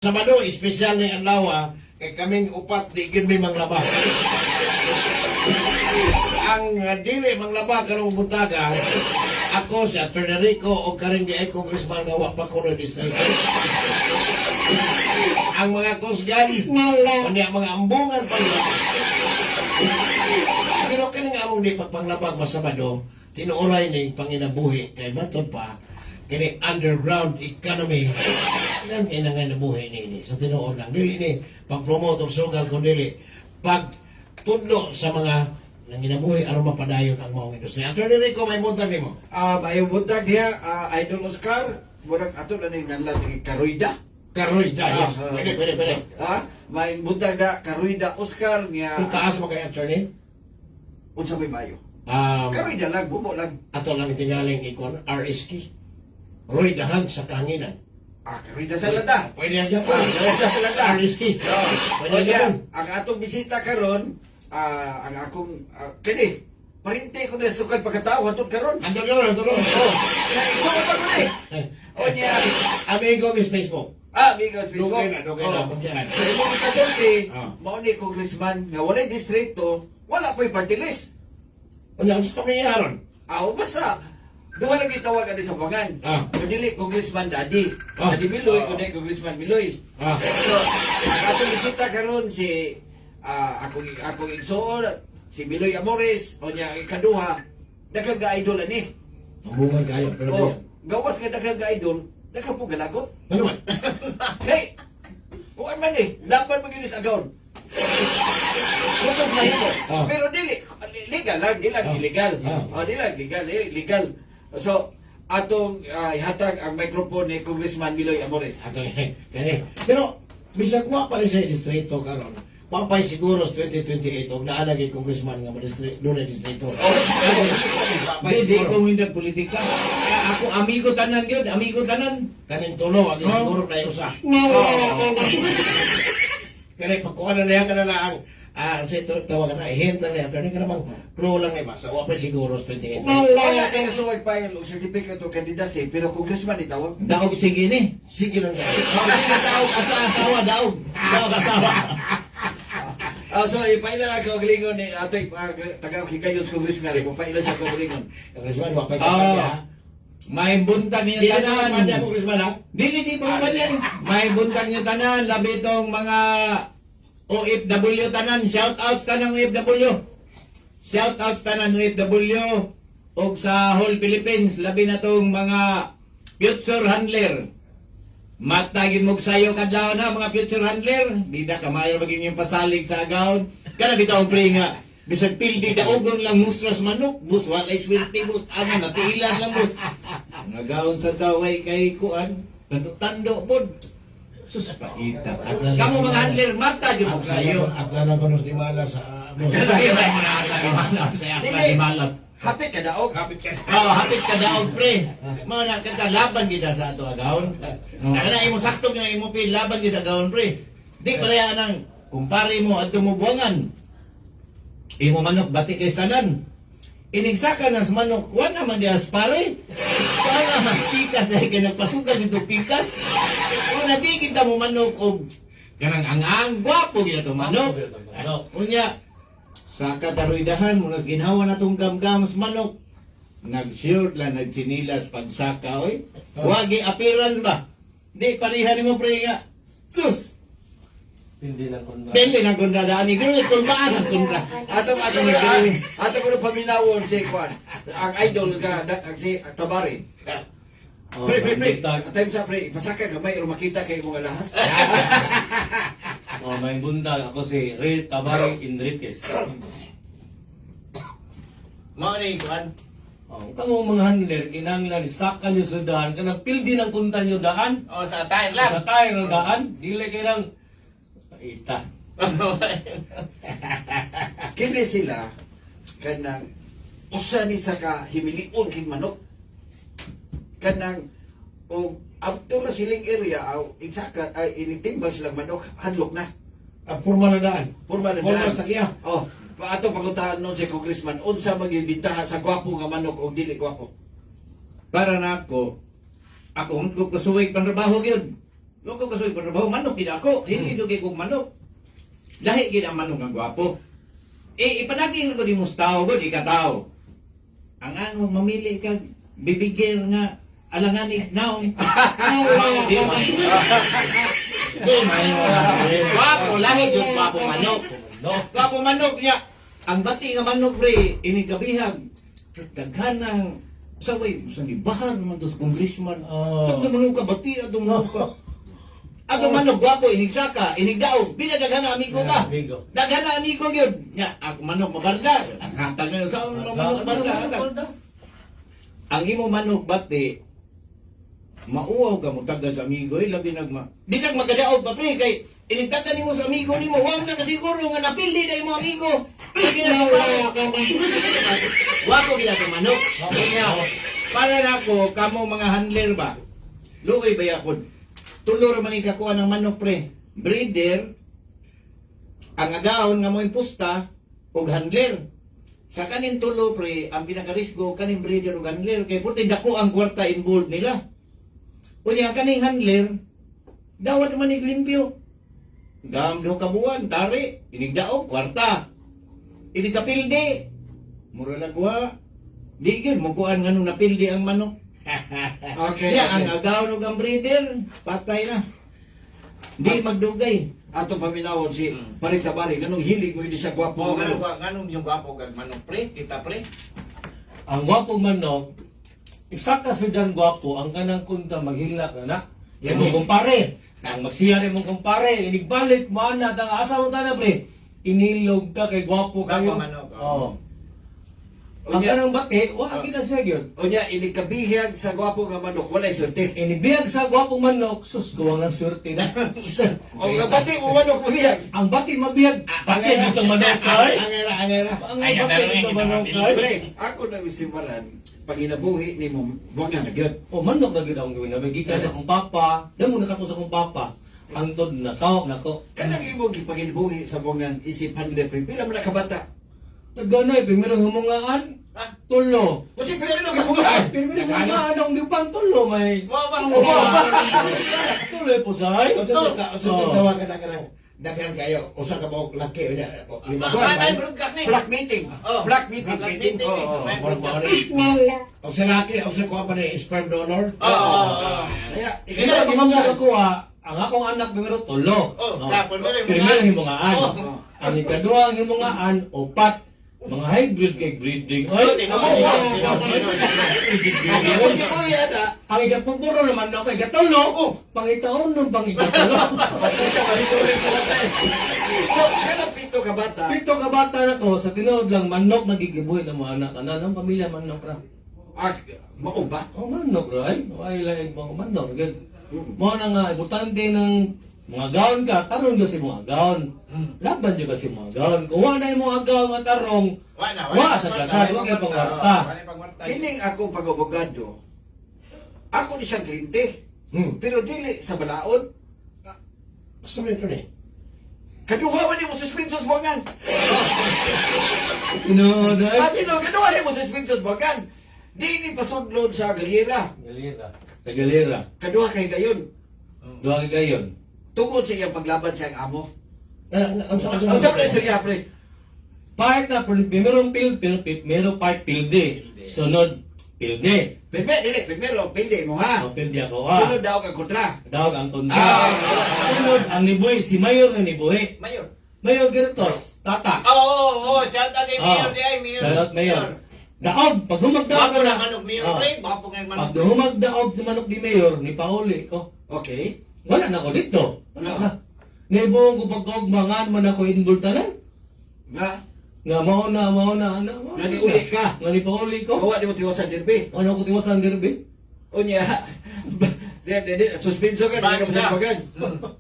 Sabado, espesyal ni Anlawa, kay kaming upat di gid may manglaba. Ang dili manglaba karong buntaga, ako si Atty. Rico o karing di ay congressman nga wa pa kuno distrito. Ang mga kusgan, kunya mga ambungan pa nila. Pero kaning among di pagpanglabag masabado, tinuoray ning panginabuhi kay matod pa kini underground economy. Yan kaya na nga nabuhay ni sa tinuod lang. Dili ni pag-promote o sugal, kundi pagtudlo sa mga nanginabuhi aron mapadayon ang mga industriya. Atty. Rico, may buntag nimo. May buntag niya, Idol Oscar, murag ato na ning nanla ni Karoida. Karoida, yes. Pwede. May buntag na Karoida Oscar niya. Kung taas mo kay attorney? Unsa may mayo? Karoida. Karoida lang, bubo lang. Ato lang tingaling ikon, RSK. Roy Dahan sa Kanginan. Karoida sa lada. Pwede na dyan po. Karoida sa lada. RSK. Pwede na Kaya, dyan. ang atong bisita karon, ang akong, kini, parinte ko na sukad pagkatao, hatod karon. Andun na. Ikaw pa ko ni. O niya, Amigo, Miss Facebook. Because Facebook. Dugay na. Sa imong kasulti, Oh. mao ni congressman nga walay distrito, wala po'y party list. Wala, ang sa kamiyaron. Basta, duha lang itawag ka sa bangan. Dili congressman Daddy. Daddy Miloy, kundi congressman Miloy. So, atong bisita karon si akong igsoon, si Miloy Amores, o niya ikaduha, daghang ga-idol ani. Pambungan kayo, pero Oh, yan. gawas nga daghang ga-idol, daghang po galagot. Ano man? Hey! Kuan man dapat maginis agaw. Mutok mahimo. Pero dili legal lang, dili lang illegal. Dili lang legal. So, atong ihatag ang microphone ni Congressman Miloy Amores. Ato kani. Pero bisag wa pa rin sa distrito karon. Papay siguro sa 2028 og naa lagi congressman nga distrito, doon distrito. Hindi ko hindi politika. Ako amigo tanan gyud, amigo tanan. Kaning tulo wag siguro na usa. Kani pagkuha na niya kana lang sa ito tawag na ihenta na attorney ka namang pro lang ni basa wa pa siguro sa 28. Wala kay nasuwag pa yung certificate o candidacy pero congressman itawag. Daog sige ni. Sige lang sa. Daog asawa daog. Daog asawa. So ipaila lang ko galingon ni atoy taga-hikayos congressman ko paila siya ko galingon. Congressman wa pa May buntag niyo Dili na tanan. pa congressman ha. Dili pa man yan. May buntag niyo tanan labi tong mga OFW tanan. Shout out tanang OFW. Shout out tanang OFW og sa whole Philippines labi na tong mga future handler. Matagin mo sayo kadlaw na mga future handler. Di na kamayo maging yung pasalig sa agawon. Kana bitaw pre nga bisag pildi daogon lang muslas manok, bus walay swerte bus ana natiilan lang bus. Nagawon sa kaway kay kuan, tando pod. Sus paita. Kamo mga handler mata gyud mo sayo. Akala ko nos di mala sa Dili. Hapit ka daog. Hapit ka daog pre. Mao na kanta laban kita sa ato agawon. Kana imo sakto nga imo pil laban kita agawon pre. Di palaya nang kumpare mo adto mo buwangan. Imo manok bati kay tanan. Inigsaka na sa manok, wala naman dias pare. Para pikas dahil ka nagpasukan dito pikas. Kung nabigin ta mo manok og kanang ang gwapo gina to manok. Unya sa kataruidahan mo nas ginhawa na tong gamgam sa manok. Nag-shirt lang, nagsinilas pagsaka oy. Wagi appearance ba? Di parihan mo pre nga. Sus. Dili na kundra dani pero kulbaan ang kundra. Ato ko na paminawon si Kwan. Ang idol ka si Tabari. Pre. Atay sa pre, pasaka ka may makita kay mga lahas. May buntag ako si Ray Tabari Enriquez. Mao ni kuan. Kamo mga handler, kinanglan sakal nyo sa daan, kanang pildi ng kunta nyo daan, Sa tayo lang. sa tayo ng daan, dili kinang paita. Kini sila kanang usa ni sa kahimilion king manok. Kanang og abto na siling area aw insaka ay initimbang silang manok hadlok na. formal na daan. Formal na Formal daan. sa kiya. Ato pagutahan nun si congressman unsa magibintahan sa gwapo nga manok o dili gwapo. Para nako ako kasuway panrabaho gyud. Doon ko kasoy trabaho manok gid ako. Hindi dugi kog manok. Lahi gid ang manok ang gwapo. Ipadaging ko di mustaw ko di katao. Ang ano mamili ka bibigyan nga alangani naong. Gwapo lahi jud gwapo manok. Gwapo manok niya. Ang bati nga manok pre ini kabihag. Daghanang sabay sa bahar man dos congressman. Sa manok ka bati adong manok ka. Ato manok gwapo inigsaka inigdaog pinadaghan na amigo ta. Daghan na amigo gyud. Nya ako manok mabarda. Ang hatag na sa manok barda. Ang imo manok bati mauaw ka mo tagad sa amigo labi nagma. Bisag magadaog pa pre kay inigdagan nimo sa amigo nimo wa na kasiguro nga napili na imo amigo. Wapo gina sa manok. Kaya para nako kamo mga handler ba. Luoy ba yapon? Tulo ra man ikakuha ng manok pre. Breeder ang agahon nga mo impusta og handler. Sa kanin tulo pre, ang pinakarisgo kanin breeder ug handler kay puti dako ang kwarta involved nila. Unya kaning handler dawat man limpyo. Gam do kabuan tari inigdaog kwarta. Ini kapildi. Mura na kuha. Di gyud mo kuan nganong napildi ang manok. Okay. Ya ang agaw ug ang breeder patay na. Di magdugay. Ato paminawon si Parita Bari, ganong hilig mo hindi siya gwapo. Ganun yung gwapo kag manok pre, kita pre. Ang gwapo manok, isa ka sa dyan gwapo, ang kanang kunta maghila ka na. Yan mo kumpare. Ang magsiyari mo kumpare, inigbalik mo na, ang asa mo na pre. Inilog ka kay gwapo kayo. Gwapo manok, Oo. Ang Unya, kanang bati, wala kita siya yun. unya, inikabihag sa gwapo nga manok, walay swerte. Inibiyag sa gwapong manok, sus, gawang ng swerte na. O nga bati mo manok bihag. Ang bati mabiyag, pati dito manok kay. Angera. Ang bati dito manok kay. Pre, ako na misimaran, pag inabuhi ni mo, buwag na nagyot. O manok na gid ang gawin na gikan sa kong papa. Damo na kato sa kong papa. Ang tod na sawak nako. Kanang imong gipaginabuhi sa buwangan isip handler pre, pila man na kabata. Naganoy primero humungaan. Tulo. O si pila ka gibuhat. Primero humungaan ang gipang tulo may. Tuloy po say. Unsa tawag ka na daghan kayo usa ka ba laki unya lima Black meeting. Black meeting. Oo. og sa laki og sa kuha pa ni sperm donor. Kaya, Kaya di man nakuha ang akong anak primero tulo. Primero himungaan. Ang ikaduha ang himungaan upat. Mga hybrid kay breeding. Ay, ang ikapupuro naman ako, ikatulo. Pangitaon ng pangikatulo. So, kanang pito ka bata. Pito ka bata na ko, sa tinood lang, manok nagigibuhi ng mga anak. Ano, ng pamilya manok ra. Mao ba? Oh, manok ra, ay. Ay, lain pang manok. Mo na nga, importante ng mga gaon ka, tarong nyo si mga gaon. Laban nyo kasi mga gaon. Kung wala na yung mga gaon at tarong, wa sa kasad, huwag kayo pangwarta. Kining ako pag-abogado, ako ni siyang kliyente. Pero dili sa balaod. Basta man ito ni. Kaduha man mo suspensos buwangan. Tinood ay. Kaduha mo suspensos buwangan. Di ni pasudlod sa galera. Galera. Sa galera. Kaduha kay gayon. Duha ka gayon. Tungkol sa iyang paglaban sa iyang amo. Ang sa Ang sa siya, pre. Part na, primero part pilde. Sunod, pilde. Primero, pindi mo ha. O, pilde ako, Sunod daw kang kontra. Dawag ang kontra. Sunod, ang nibuhi, si Mayor na nibuhi. Mayor Gertos, tata. Shout out kay Mayor di ay Mayor. Shoutout Mayor. Daog, pag humagdaog Gwapo ko na manok Mayor pre, gwapo kay Pag manok. humagdaog si manok ni Mayor, ni Pauli ko. Okay. Wala na ako dito. Wala na. Ngayon ko pagkaugmangan man ako inbultanan. Nga, Nga mao na. naniulit ka. Nga ni Pauli ko. Kawa di mo tiwasan dirbi. Ano ko tiwasan derby? Unya. Suspenso ka, di ka masabagan.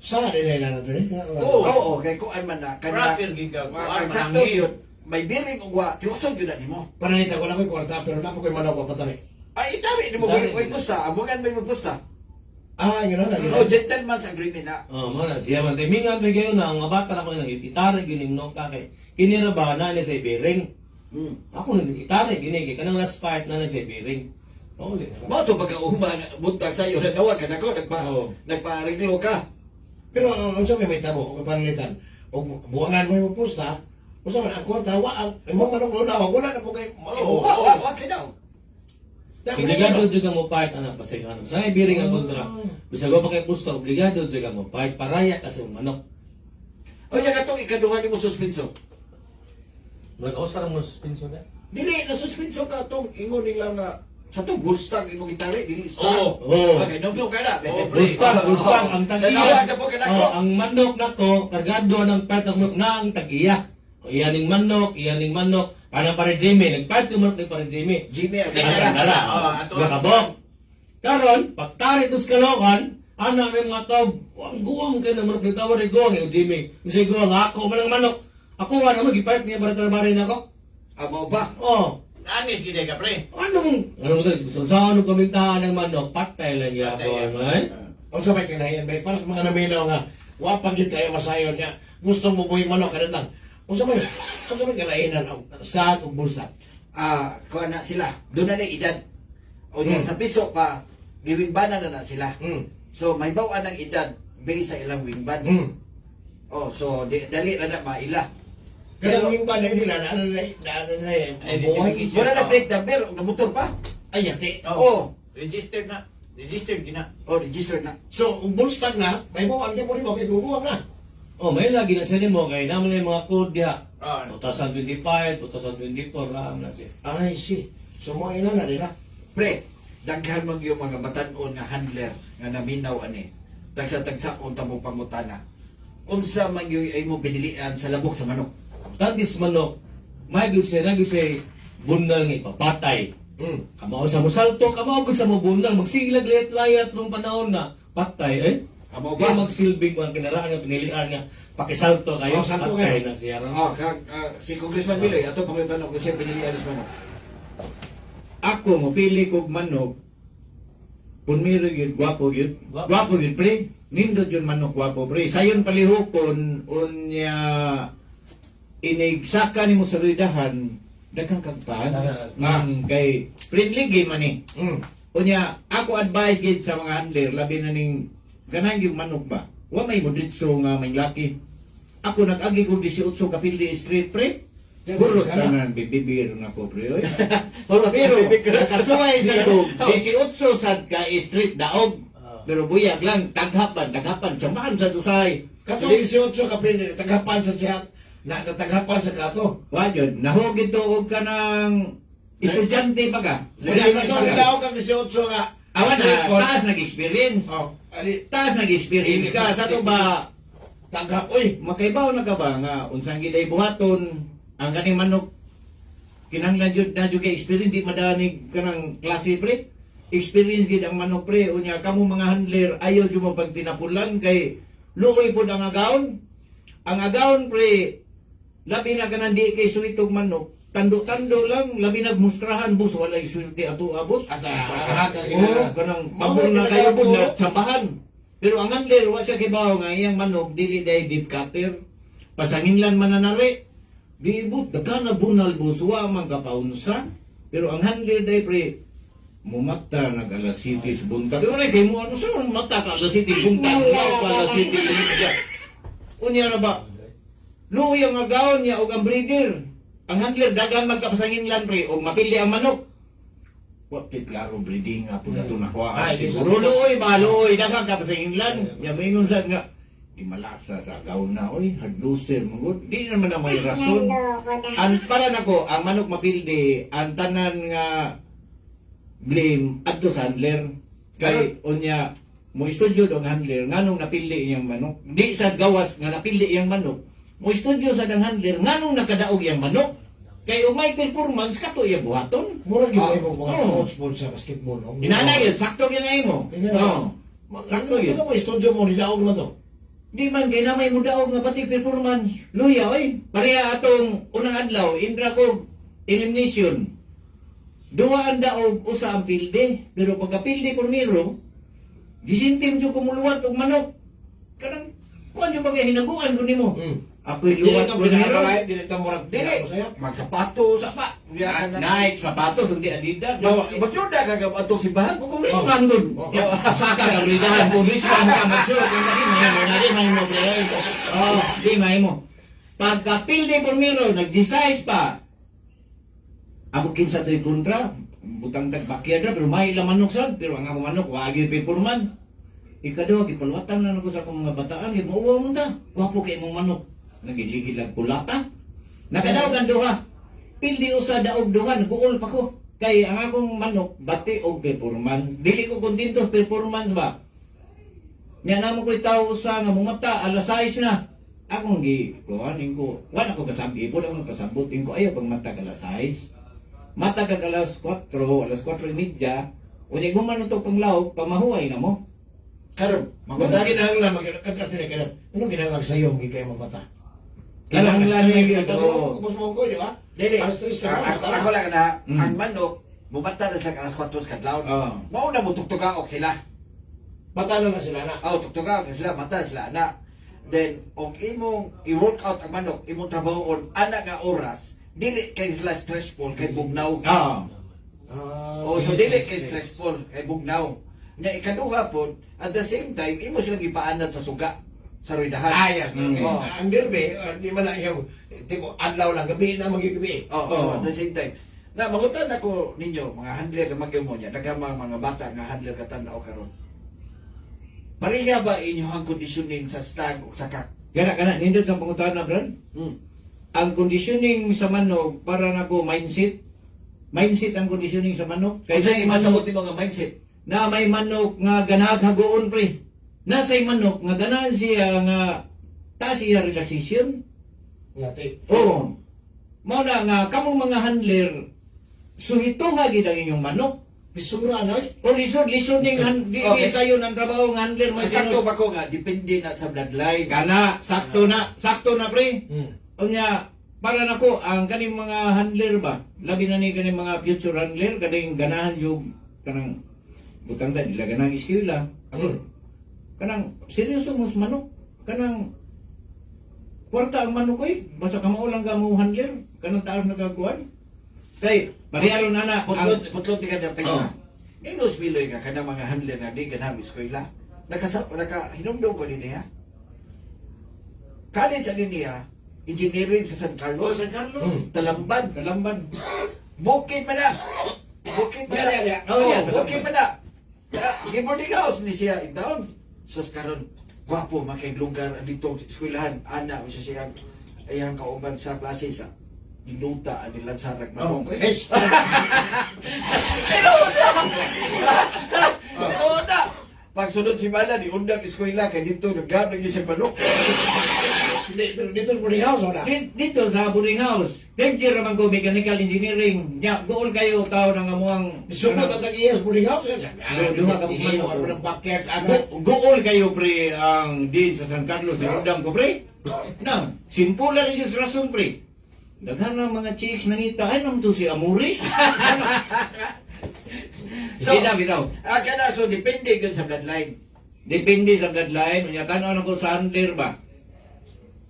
sa dinay na nato ni. Oo, kay kuan man na. Kanya, Rapper gigaw. sakto yun. May biring og wa, tiwasan yun na nimo. Pananita ko na ko'y kwarta pero na po ko'y manaw papatari. Ay, itari, di mo may pusta. Amungan may pusta. Yun na lagi. Oh, gentleman's agreement na. Mana siya man timingan pa kayo na ang bata na ko nang itare gining nung ka kay kinira ba na ni sa bearing. Ako nang itare gini kay kanang last part na ni sa bearing. Uli. Mo to pagkauma buntag sa iyo na nawag ka nako Oo. nagpa-ariglo ka. Pero ang sabi may tabo, ang panalitan. O buwangan mo yung pusta, kung saan ang kwarta, ang imong manong luna, wala na po kayo. Oo, okay daw. Obligado juga mo part anak pasingan. Sa ibiring ang kontra. Bisa go pa kay pusto, obligado juga mo part paraya kasi manok. O niya katong ikaduha nimo suspenso. Nag-ausar mo suspension na. Dili na suspenso ka tong ingon nila nga sa to bullstang imong gitare dili Oo. stang. Oo. Okay, no ka na. Bustang, ang Nanawag tagiya. na po ka nako. Ang manok nako, kargado ng part ng manok na ang tagiya. O iyaning manok, parang para Jimmy, nagpart yung manok ni para Jimmy. Jimmy, Okay, okay. dala. Nakabok. Karon, pagtarik dos kalokan, anak ng mga tao, guwang kayo ng manok ni tawar ni guwang yung Jimmy. Kasi guwang, ako man ang manok. Ako wala mo, gipart niya para trabarin ako. Amo ba? Oh, Anis gid ka pre. ano ito, sa ano pamintahan ng manok, patay lang yan Patay yan. ako, ay? Ang sabay kinayan, may parang mga naminaw nga, wapag yun kayo masayon niya, gusto mo buhay manok, kanitang. Ang sabay kalainan, ang stahan o bulsa. Kuha na sila. Doon na edad. O yan, sa piso pa, giwingbanan na sila. So, may bawaan ng edad based sa ilang wingban. Oh, so, dali na na maila. Kaya yung ba na nila, Ay, buhay. di- Wala na break number, na motor pa. Ay, yati. Oh, Registered na. Registered gina. registered na. So, kung bulstag na, may buwan ka mo rin mo, kay guguwang na. Oh, may lagi na siya mo, kaya naman yung mga code diha. Ah. 2025, 2024 lang na siya. Ay, si. So, mga ina na nila. Pre, daghan man yung mga batanon nga handler nga naminaw ani. Tagsa-tagsa unta mo pangutana. Unsa man yung ay mo binilian sa labok sa manok. Tagis manok, may gud siya, nagid siya bunal nga ipapatay. Kamao sa musalto, kamao gud sa mo bunal, magsilag layat-layat nung panahon na patay, eh? Amo Kaya ba? magsilbing mga kinaraan nga pinilian nga, pakisalto kayo, Oh, salto patay kayo. na siya. Si Congressman Miloy, ato pangitanong kung siya binilian sa manok. Ako mo pili kog manok. Punmiro yun, gwapo yun. Gwapo yun, pre. Nindot yun manok, gwapo, pre. Sayon palihukon, unya inigsaka ni mo sa ridahan, daghang kagpan. Kay friendly game man eh. Unya, ako advise gid sa mga handler, labi na ning ganang yung manok ba? Wa may moditso nga may laki. Ako nag-agi ko 18 kapildi street, pre. Burot ka na, bibibiro na po, pre. Oy. Pero, nakasuway sa dog, 18 sad ka street daog. Pero buyag lang, taghapan, samahan sa tusay. Katong 18 ka pin, tagapan sa siya, natagapan sa kato. Wajod, nahugid to ka ng estudyante pa ka. Wala ka to, nilaw ka 18 nga. Awan na, taas nag-experience. Oh, ali, Taas nag-experience ka. Sa to ba, tagap, oy. makaibaw na ka ba nga, unsang giday buhaton, ang kaning manok, kinanglan jud na jud kay experience, di madanig ka ng klase, pre. Experience gid ang manok, pre. Unya, kamo mga handler, ayaw jud mo pag tinapulan, kay luoy po ang agawon. Ang agawon, pre, labi na ka di kay suwitog manok, tando-tando lang, labi nagmustrahan, bus, walay swerte ato abos. At haga Oo, kanang pabor na kayo po na sampahan. Pero ang handler, wa siya kibaw nga iyang manok, dili day deep cutter. Pasanginlan mananari. Bibot, nagkana bunal buswa, man kapaunsa. Pero ang handler day, pre, mumata nag-alasitis buntag. Ano kay mo, ano sa mata ka alasitis buntag? Wow, alasitis buntag. Unya na ba? Luoy ang agawon niya o ang breeder. Ang handler, dagang magkapasanginlan, pre, o mapili ang manok. Wakit klaro breeding nga po na ito nakuha. Ay, Siguro luoy, maluoy, dagang kapasanginlan. Yan, may ingon nga, di malasa sa agawon na, oy, hardloser, mangod. Di naman na may rason. Para nako, ang manok mapildi, ang tanan nga blame adto sa handler. Kay unya mo studio dong handler nganong napili iyang manok. Di sa gawas nga napili iyang manok. Mo studio sa dang handler nganong nakadaog iyang manok. Kay umay performance kato iya buhaton. Murag yun mo mga Oo. coach mo sa basketball. no? Inana yun, sakto ginay mo. Oo. Ano yun? Ano mo, studio mo, nilaog na to. Di man kay na may mudaog nga pati performance. Luya oy. Pareha atong unang adlaw indra ko elimination. Duwa ang daog usa ang pilde, pero pagka-pilde Cornero, gisintim jud kumuluwat og manok. Kanang kuan jud bagay hinaguan ko nimo. Ako'y Dili luwat itong primero. pinakalain, dili itong murag Dili, sa'yo. magsapatos, apa. Nike, sapatos, hindi Adidas. Magyoda ka atong simbahan. Congressman dun. Saka ka bridahan, congressman ka, magsuot. Yung lagi, may mo, pre. Oh, di may mo. Pagkapil ni Burmiro, nag-decide pa. Amo kinsa to'y kontra. Butang tagbakyadra, pero may ilang manok sad. Pero ang ako manok, wagi pipurman. Ikadaw, kipalwatan na ako sa akong mga bataan. Mauwa mo ta. Wapo kay mong manok. Nagiligid lang kulata. Nakadaw kan duha. Pildi usa daog duha, nag-uol pa ko. Kay ang akong manok, bati o performance. Dili ko kontento sa performance ba? Nya namo ko'y tao usa nga mumata, alas 6 na. Akong kuhanin ko. Wala ko kasabi, po ako nagpasabot. Ko ayaw pag mata alas 6. Mata kag alas 4, alas 4:30. Unya guman to panglaw, pamahuay na mo. Karon, Anong kinahanglan, anong kinahanglan sa'yo, hindi kayo magbata? Kinahanglan na yun, Tapos oo. kapos mo ko, di ba? Dili, Alas 3 ka ako na. ako lang na, Mm. ang manok, bumata na sila alas 4 sa kadlaw. Oo. Mao na mo tuktugaok sila. Bata na lang sila na. Tuktugaok na sila, mata sila na. Then, og imong i-work out ang manok, imong trabahoon, ana nga oras, dili kay sila stressful, kay bugnaw. Ah. So dili kay stressful, kay bugnaw. Nya ikaduha po, at the same time, imo silang ipaanad sa suga, sa ridahan. Ayan. Mm. Oh. Ang derby, di man na yung, tipo, adlaw lang, gabi na magigabi. So at the same time, na mangutan ako ninyo, mga handler na magyong mo niya, nagamang mga bata nga handler katanaw karon. Pareha ba inyong conditioning sa stag o sa kak? Kana nindot ang pangutan na brad. Hmm. Ang conditioning sa manok para nako mindset. Mindset ang conditioning sa manok. Kaya Kaysa sa masabot manok ni mga mindset. na may manok nga ganag hagoon pre. Nasa'y manok nga ganahan siya nga taas siya relaxation. Ngati. Oo. Mao na nga kamong mga handler suhituha gid ang inyong manok. Bisura, no? O lisod ning di Okay. sayo ng trabaho ng handler Ang mo sakto ba ko nga, depende na sa bloodline. kana sakto na pre. Hmm. Unya para nako ang kaning mga handler ba labi na ni kaning mga future handler kaning ganahan yung kanang butang ta dila ganang eskwela kanang seryoso mo sa manok kanang kwarta ang manok koy basta kamao lang ka mo handler kanang taas nagakuan kay mariaron ana Putlot ka na Oh. pala. Ingos biloy nga kanang mga handler na di ganang eskwela. Hinumdum ko din niya. College din niya, engineering sa San Carlos. San Carlos Talamban. kalamban Bukid man na. Bukid man na. Yeah, yeah, yeah. Oh, yeah. Bukid man na. Giboarding house ni siya in town. So karon gwapo makay lugar dito sa eskwelahan. Ana siya siya ayang kauban sa klase sa Inuta ang nilansarag Oh, manok. Yes. Inuta! Pag sunod si Mala, di undang eskwela kay dito naggamit niya sa manok. Pero dito sa boarding house, wala. dito sa boarding house danger naman ko mechanical engineering nya gool kayo tao nang amuang Sukot ang tag-iyas boarding house. Duha ka Iiwan manok. mo ng backyard, agad. Gool kayo pre ang din sa San Carlos sa udang ko pre. Na, simpulan ninyo sa rason pre. Daghan ng mga chicks nangita, ay naman to si Amoris. So, Bitaw. Kana, so depende yun sa bloodline. Depende sa bloodline. Unya tanaw na ko sa under ba.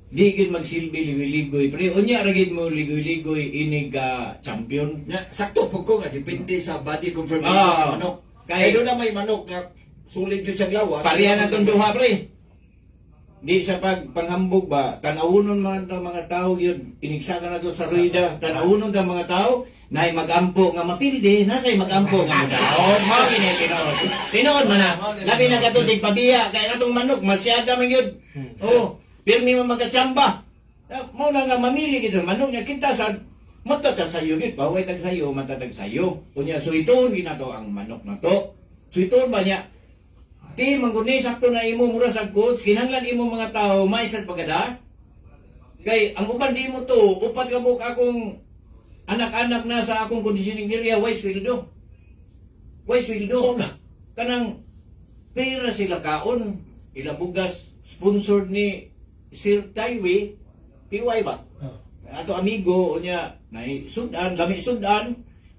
Di gid magsilbi ligoy-ligoy pre. Unya ra gid mo ligoy-ligoy inig champion. Sakto po ko nga, depende sa body conformation Ah. ng manok. Kaya- Kaya doon na may manok nga sulit yun siyang lawas. Pareha na itong duha, pre. Di sa panghambog ba, tanawunon man ang mga tao yun, inigsaga na to sa ruida, tanawunon ang mga tao, na magampo nga mapildi, nasa'y magampo nga madaon. Mao kini tinood. Tinood man na. Labi na katutig pabiya, kaya natong manok, masyada man yun. Oo, pirmi mo magkatsamba. Mao na nga mamili kita, manok niya kita sa matatag sayo gid, baway tag sayo, matatag sayo. Kunya suiton ginato ang manok na to. Suiton ba niya? Di mangguni sakto na imo mura sa coach, kinahanglan imo mga tao maisal pagada. Kay ang uban di mo to, upat ka buk akong anak-anak na sa akong conditioning area, why sweldo? Why sweldo? So na. Kanang pera sila kaon, ilabugas sponsored ni Sir Taiwi, PY ba? Ato amigo unya nay sudan, lami sudan,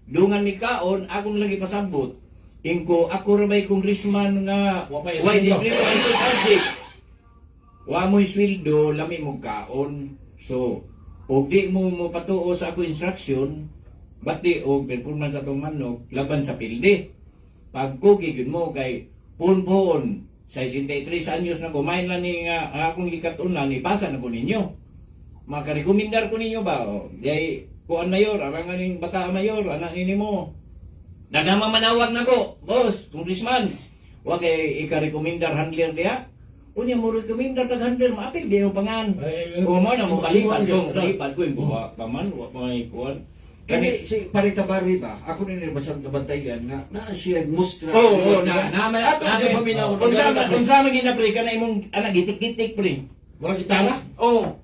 dungan mi kaon, akong lagi pasabot. Ingko ako ra may congressman nga Wa pa why yung distrito ang subject. wa mo'y sweldo, lami mo kaon. So, og di mo patuo sa ako instruction, bati og performance atong manok laban sa pilde. Pag kugi gyud mo kay pun sa 63 anyos na kumain lang ni nga akong ikatunan ipasa na ko ninyo. Makarekomendar ko ninyo ba? O, di kuan mayor, arangan ning bata mayor, anak nimo. Nagama manawag na ko, boss, congressman. Wa kay ika-recommendar handler diha. Unya mo recommendar tag handler maapil di yung pangan. O mo na mo balipan ko, balipan ko yung buwa paman, wa may kuan. Kani si Parita Bari ba? Ako ni basang nabantayan nga na siya mustra. Oo, Ato siya paminaw. Unsa man ginapre ka na imong anak gitik-gitik pre. Wala kita na? Oh.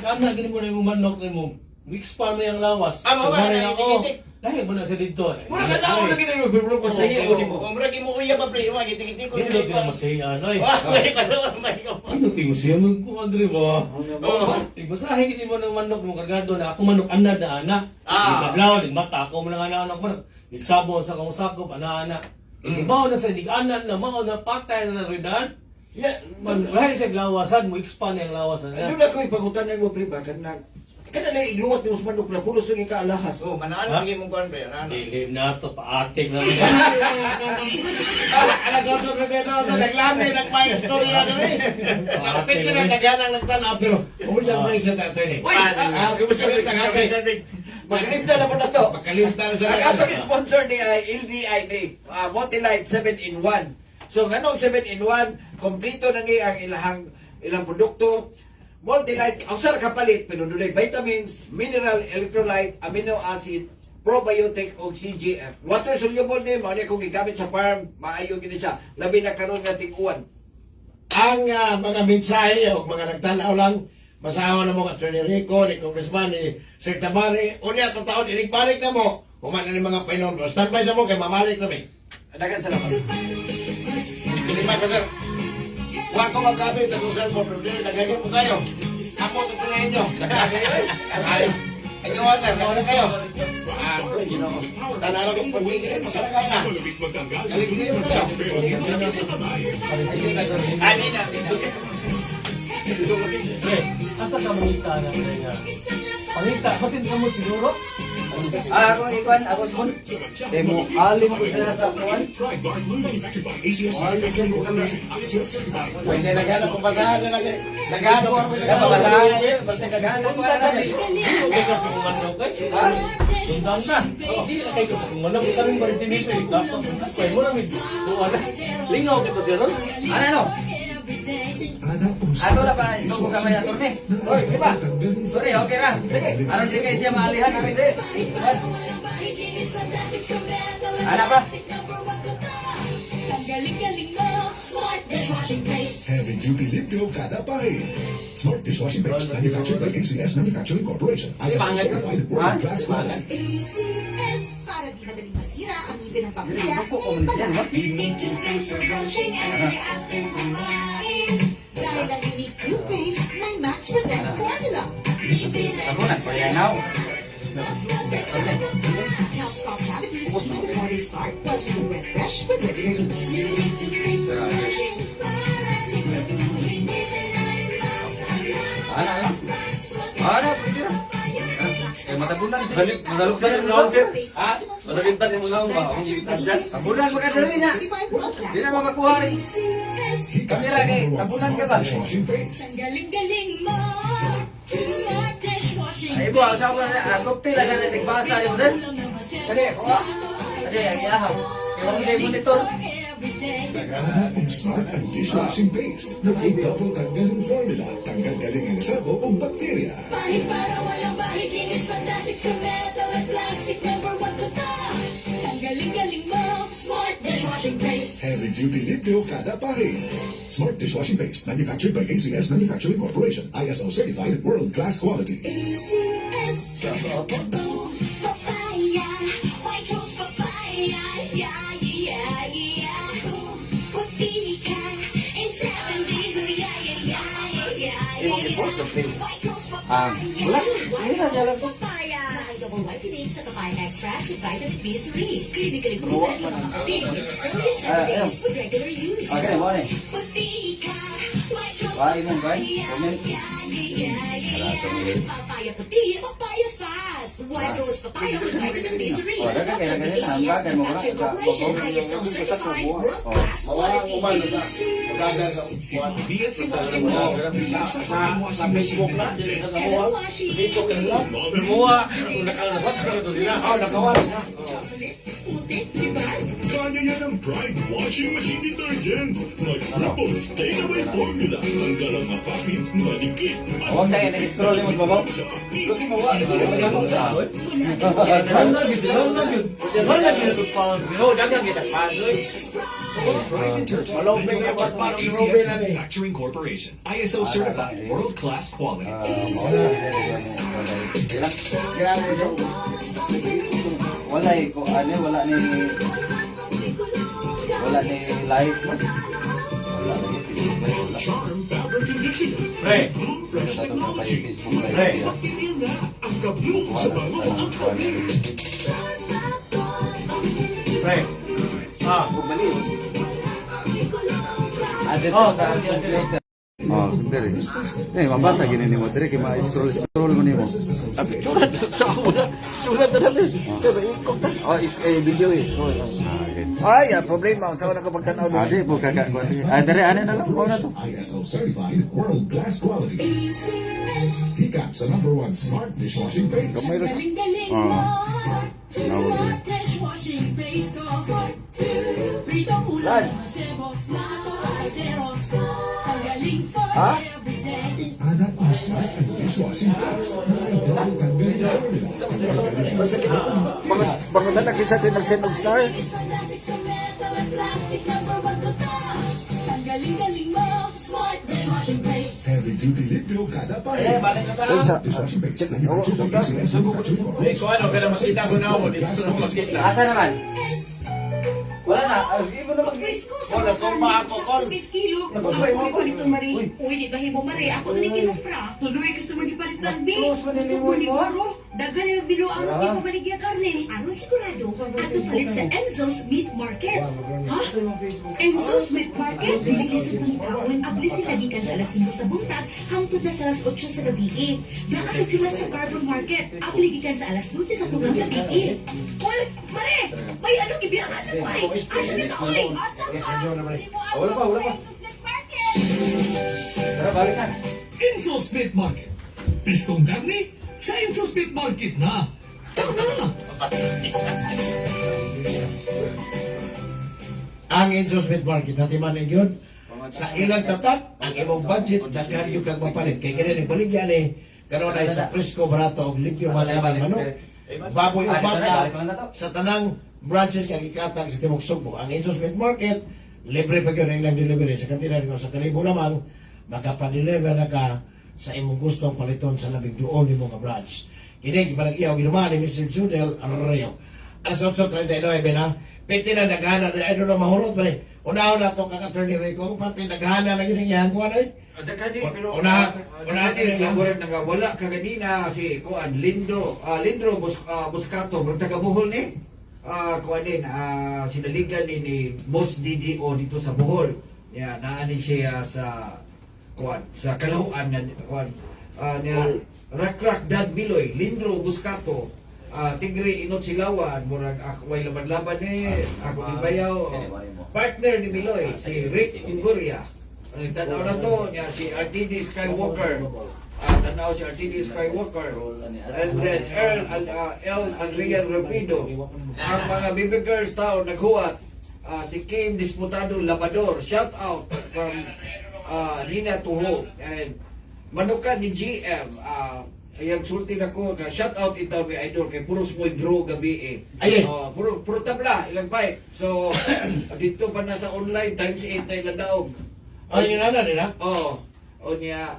Ana gini mo na yung manok na mo. Mix pa na yung lawas. Amo ba Sabay na ako. gitik-gitik? Lahi mo na sa dito eh. Mura ka daw lagi na pero pa sa iyo ni mo. Kung mura mo uya pa pre, wa gitik-gitik ko. Hindi ka masaya ano eh. Wa may palo may ko. Ano tingin siya mo ko Andre ba? Oo. Igbasahin gini mo ng manok mo kargado na ako manok anad na ana. Igablaw din mata ako mo ng anak manok. Igsabo sa kong sakop ana. Ibaw na sa dig-anan na mao na patay na ridan. Ya, Lahi sa lawasan mo expand yung lawasan ano niya. na ko ipangutanan mo pre ba kana na igluwat yung manok na pulos lagi ka alahas. Oh, manaan lagi mong kuan pre. Ano? Dili na to paatik na rin. Anak ko ito na dito, naglami ng may istorya na rin. Kapit ko na naghanang nagtanaw, pero umunsa mo rin sa tato ni. Uy, Kumusta rin tagapit? magalimta na po na to. Makalimta na sa Ang atong sponsor ni LDI ni Multilight 7-in-1. So nganong 7-in-1, kompleto na ni ang ilang produkto. Multilight, ang sarap kapalit, pero doon ay vitamins, mineral, electrolyte, amino acid, probiotic o CGF. Water soluble ni mo niya kung gigamit sa farm, maayo gini siya. Labi na karon nga tiguan. Ang mga mensahe o mga nagtanaw lang, masawa na mo ka Atty. Rico, ni Congressman, ni Sir Tabari, unya itong taon, inigbalik na mo, kumain na ni mga Painom. Standby sa mo, kay mamalik kami. Dagan salamat. Hindi pa sir. Huwag ko magkabit sa kung cellphone, pero hindi, nagagay po kayo. Ako, tutunayin nyo. Ay, ayaw, sir, nagagay kayo. Tanaro kong pagigilin, magkalaga na. Galigilin mo kayo. Ani na. Pre, asa ka mangita na kaya? Pangita, kasi sa mo siguro? Ako ikuan, ako sun. Demo alim ko sa kuan. Pwede naghanap kung basahan na lagi. Naghanap kung basahan na yun. Basta naghanap kung basahan na yun. Hindi ka sa manok eh. Tundang na. Hindi na kayo sa manok. Ikaw rin ba rin tinito eh. Dapat kaya mo namin. Lingaw kita siya ron. Ano? Ano na ba? Ito ko kamay ato ni. Oy, di ba? Sorry, okay ra. Sige, aron si kay siya maalihan kami di. Ano ba? Galing-galing mo, smart dishwashing paste. Heavy Duty Limpio Kada Pahid. Smart dishwashing paste manufactured by ACS Manufacturing Corporation. ISO certified world class quality. ACS. Para di madaling masira ang ngipin ng pamilya. Unique toothpaste for brushing every after kumain. Dahil ang unique toothpaste may Max Protect formula. Ako na, kaya now. Helps stop cavities even before they start, while keeping breath fresh with regular use. Unique toothpaste for brushing para siguraduhin Ano, pwede na. Eh, matabunan. Madalok na rin lang, sir. Madalitan yung mga ba? Tabunan, magkadali na. Di na makakuha rin. Kamera kay, tabunan ka ba? Dishwashing paste. Ang galing-galing mo, smart dishwashing. Ay, ibo, ang sabi na, ako pila na natigbasa rin mo din. Kali, kuha. Kasi, ang iyahaw. Kaya mo kayo monitor. Nag-ana ang smart ang dishwashing paste na may double tanggaling formula. Tanggal galing ang sabo o bakterya. Bahid para walang bahid, linis fantastic sa metal at plastic. Number one ko ta. Ang galing-galing mo, smart dishwashing paste. Heavy Duty Limpio Kada Pahid. Smart dishwashing paste manufactured by ACS Manufacturing Corporation. ISO certified world class quality. ACS. Papaya, white rose papaya, yeah, yeah, yeah. Putih ka in 7 days, oh yeah, yeah, yeah, yeah, yeah. White rose papaya. Wala. Ayun na, jalan ko. Papaya. Double whitening sa papaya extract with vitamin B3. Clinically proven na makapatid. Early 7 days with regular use. Okay, mo ni. Putih ka, white rose Papaya puti, papaya fast. White rose papaya with vitamin B3. ACS Manufacturing Corporation, ISO certified, world-class quality. Sa Facebook na, sa wall. Dito ka lang. Gumawa, nakalabot sa ito nila. Nakawala na. Kaya yan ang Pride Washing Machine Detergent. May triple stain-away formula. Tanggal ang mapapit, malikit. Huwag tayo, nag-scroll mo babaw. Kasi Malobeng na ba't parang ACS Robin na ni. Manufacturing Corporation, ISO certified, world-class quality. Wala eh, kung ano, wala ni light mo. Wala ni Facebook live, wala. Charm Fabric Conditioner. Pre, Fresh technology. pre. Ang kabloom sa bango ang kabloom. Pre. Ah, Bumalik. Ada oh, sa sa Oh, sandali. Mabasa gini nimo dire kay ma-scroll mo nimo. Tapi surat sa ako na. Surat na namin. Pero ikot na. Oh, video is. Ay, problema. Sa wala ko pagtanaw doon. Adi po kaka. Dire ano na lang mo na to. ISO certified, world-class quality. Hika sa #1 smart dishwashing paste. Galing-galing Ah. mo. Nawag Smart dishwashing paste ko. Rito ulan. Sebos na ito ay Jeros. Ang galing for everyday. Anak ang smart and dishwashing paste na ay double tanggal na formula. Tanggalin ang sakit ang bakterya. Bakit na nakita ito nag-send of star? It's fantastic sa metal at plastic. #1 to ta. Ang galing-galing mo. Smart dishwashing paste. Heavy duty litro kada pa. Balik na tayo. Smart dishwashing paste. Manufactured by ACS Manufacturing Corporation. Kung ano, kaya makita ko na ako. Dito na makita. Asa naman? Wala na. Hindi mo na Wala, kung pa ako, Kol. Kilo. Ako palitan Mari. Uy, di ba himo Mari? Ako din kinupra. Tuloy gusto mo gipalitan B. Gusto mo ni Goro. Daghan yung bilo ang gusto ko baligya karne. Aron sigurado, ato palit sa Enzo's Meat Market. Ha? Enzo's Meat Market? Dili sa pangitawon, abli sila gikan sa alas 5 sa buntag, hangtod na sa alas 8 sa gabi. Nakasad sila sa Carbon Market, abli gikan sa alas 12 sa tugang gabi. Uy, Mari! May ano ibiyan natin mo ay. Asa na oy? Asa ka? Wala pa, wala pa. Tara, balik na. Enzo's Meat Market. Pistong karne sa Enzo's Meat Market na. Tama! Ang Enzo's Meat Market, hatiman na yun. Sa ilang tatak, ang imong budget, daghan yung kang mapalit. Kaya ganyan, baligyan eh. Karoon ay sa presko, barato, o limpyo, malaman, manok. Baboy o baka, sa tanang branches kang ikatang sa Timog Sugbo. Ang Enzo's Meat Market, libre pa yun ang ilang delivery. Sa kantina rin sa kalibo naman, makapadeliver na ka sa imong gustong paliton sa labing doon ni mga branch. Kini, parang iyaw, ginumaan ni Mr. Judel Arroyo. Alas 8:39 na, piti na naghana na, ano na mahurot ba rin? Unaw na itong kaka-attorney Rico, pati naghana na ginang kuha na eh. Dagani, pero wala kaganina si Kuan Lindro Buscato ng taga Bohol ni. Kuan din sinaligan ni Boss DDO dito sa Bohol. Ya, naani siya sa Kuan sa Kalahuan na Kuan niya Rakrak Dad Biloy, Lindro Buscato. Tigre Inot Silawan, murag ako way laban-laban ni ako ni Bayaw. Partner ni Miloy si Rick Inguria. Tanaw na to niya si RTD Skywalker. Tanaw si RTD Skywalker. And then El Adrian Rapido. Ang mga baby girls tao naghuwat. Si Kim Disputado Labador. Shout out from Nina Tuho. And manukan ni GM. Ayan, sulti na ko. Shout out ito may idol kay puro smoy draw gabi eh. Ay, Puro tabla, ilang fight. So, dito pa nasa online, times 8 na ilang daog. Ay, yun na nila. O niya,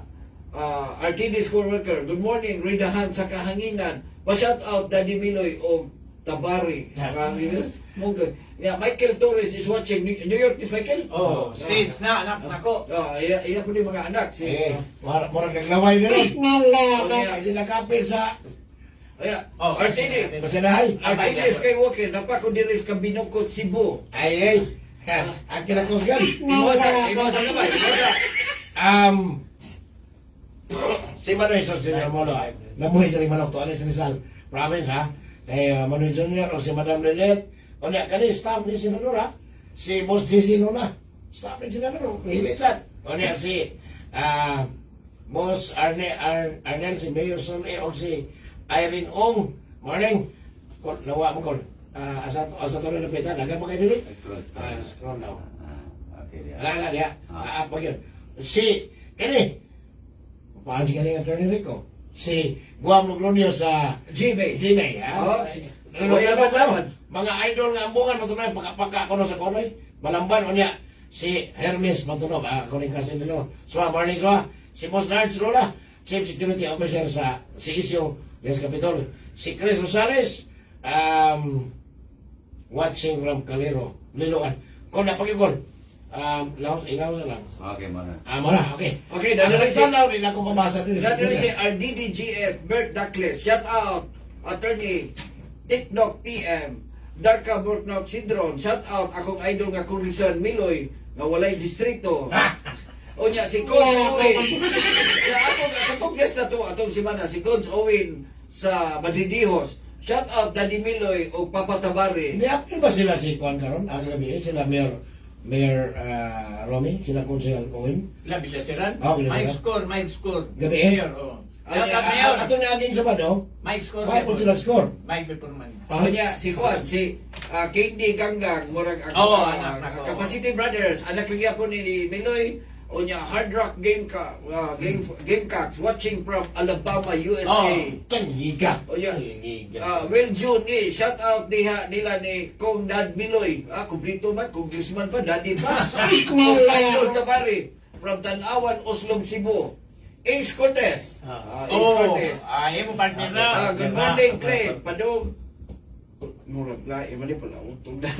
RTD School Worker, good morning, Ridahan sa kahanginan. Pa-shout out, Daddy Miloy o Tabari. Yeah, Michael Torres is watching. New York is Michael? Oh, States na, anak nako. Iya ko din mga anak. Murag naglaway na rin. Hindi nakapil sa... RTD. Masinahay. RTD Skywalker, napako diris ka binukot Cebu. Ay, ang kinakusgan. Imosa gabay. Si Manoy Junior Molo, nabuhay sa Manok to, alis Rizal Province, ha? Kay Manoy Junior, o si Madam Lynette, o niya, kani, staff ni Senador, ha? Si Boss JC Luna, staff ni Senador, hilitan. O niya, si, Boss Arnel, si Mayor Sole, o si Irene Ong, morning, nawa mo ko, asa to rin napitan, naga pa kayo dili? Scroll down. Okay, Ala dia. Apa yun? Si ini paano si kanina Attorney Rico? Si Guam Loglonio sa Gmail, ha? Oh, Mga idol nga ambungan mo tunay pagka ko sa konoy. Balamban o niya si Hermes Matunog, kuning kasi nilo. So, morning so, si Boss Lance Lola, Chief Security Officer sa CISO Yes Capitol. Si Chris Rosales, watching from Calero, Liloan. Kung napagigol, ilaw na lang. Okay, mana. Muna, okay. Okay, Ano dahil lang sa daw, din ako mabasa din. Dahil si RDDGF, Bert Duckles, shout out, Attorney TikTok PM, Darka Burknock Sidron, shout out, akong idol nga Congressman Miloy, nga walay distrito. O niya, si Coach Owen, sa akong katugnes na to, atong simana, si Coach Owen sa Madridihos, shout out, Daddy Miloy, o Papa Tabari. Hindi, active ba sila si Juan Caron? Ang gabi, sila Mayor Romy, sila Consel Owen. La Villasiran? Oh, Villasiran. Mike score. Gabi, Mayor, oh. Mayor. Ato niya aging Sabado, Mike score. why po sila score? Mike Beperman. O niya, si Juan, si KD Ganggang, murag ang Oo, anak, nako. Capacity Brothers, anak lagi ako ni Miloy, o niya, Hard Rock Gamecocks, watching from Alabama, USA. Tangiga. O niya, Will June, shout out nila ni Kong Dad Miloy. Kumplito man, Congressman pa, Daddy pa. Idol Tabari, from Tanawan, Oslo, Cebu. Ace Cortez. Ace Cortez. Ayaw mo partner na. Good morning, Clay. Padong. Murag na, mali pala, utong na.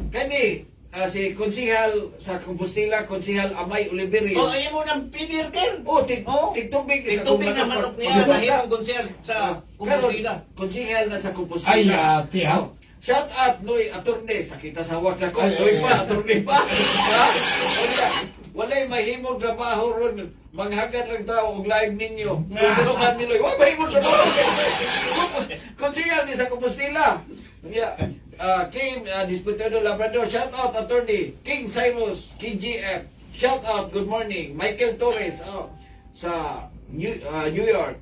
Kani, si Konsihal sa Compostela, Konsihal Amay Oliverio. Oh, ayaw mo ng pinirker. Tigtubig. Tigtubig na manok niya. Mahirap konser sa Compostela. Konsihal na sa Ay, Compostela. tiyaw. Shout out, Noy Attorney. Sakita sa hawak na ko. Ay, Noy ay, pa, ay. Attorney pa. Walay mahimong trabaho ron. Manghagad lang tao og live ninyo. Congressman Miloy. Wala mahimong trabaho. Konsihal ni sa Compostela. Kim Disputado Labrador. Shout out, Attorney. King Cyrus, KGF. Shout out, good morning. Michael Torres sa New York.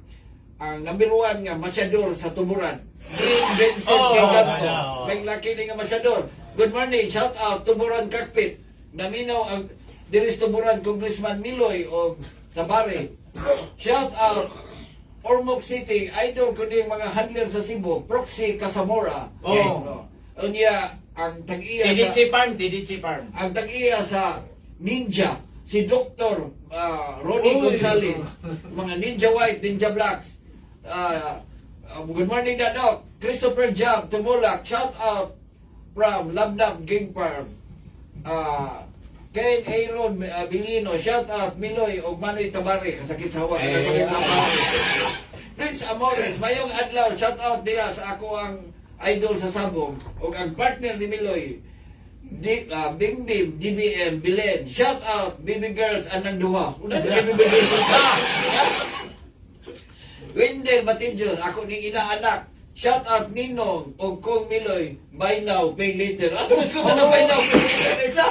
Ang number 1 nga masyador sa Tuburan. Green Vincent Giganto. May laki ni nga masyador. Good morning. Shout out, Tuburan Cockpit. Naminaw ang diris Tuburan Congressman Miloy o Tabari. Shout out, Ormoc City. Idol ko din mga handler sa Cebu. Proxy Casamora. Unya, ang tag-iya sa... TDC Farm. Ang tag-iya sa Ninja, si Dr. Ronnie Gonzalez, mga Ninja White, Ninja Blacks. Good morning, Doc. Christopher Jab, Tumulak, shout out from Labnab Game Farm. Ken Aaron Bilino, shout out Miloy o Manoy Tabari, kasakit sa hawak. Prince Amores, mayong adlaw, shout out diya sa ako ang idol sa Sabong o ang partner ni Miloy. Bing Dim, DBM, Bilen. Shout out, baby girls, anang duha. Una na baby girls. Wendell Matidjos, ako ning inaanak. Shout out Ninong o Kong Miloy. Buy now, pay later. Ato mas ko na buy now, pay later. Isa.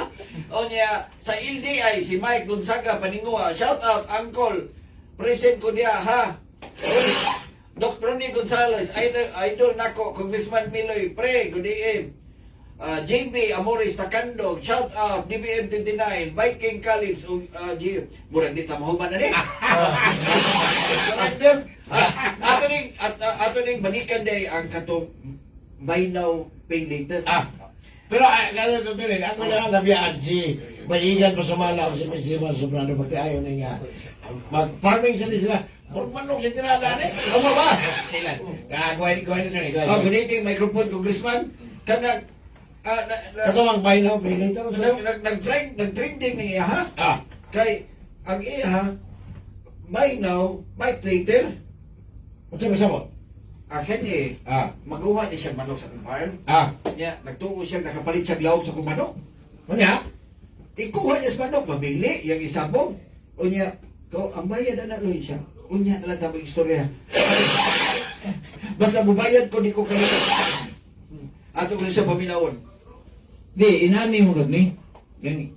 O niya, sa LDI, si Mike Gonzaga Paningua. Shout out, Uncle. Present ko niya, ha? Dr. Ronnie Gonzalez, idol nako, Congressman Miloy. Pre, good evening. JB Amores Takando, shout out, DBM 29, Viking Calibs, murang di tamahuman na rin. Ato ning balikan day ang katong buy now, pay later. Pero gano'n ito din, ako na nabiyaan si Mayigan pa sa Malaw, si Ms. Dimas Sobrano, magtiayon nga, mag-farming sila, manok sa tirada ni. Ano ba? Go ahead. Good evening, microphone, Congressman. Kanag, Ito ang buy now, pay later. nag-trending niya, ha? Kay, ang iya, buy now, buy later. Ano sa mo? Akin magawa niya siyang manok sa farm. Niya, nagtuo siya, nakapalit siya glawag sa kong manok. Ano niya? ikuha niya sa manok, pamili, yung isabog. Unya, ko, ang bayad na naloy siya. Unya na lang tamang istorya. Basta bubayad ko, di ko kalimutan. Ato ko siya paminawon. Di, inani mo gani. Gani.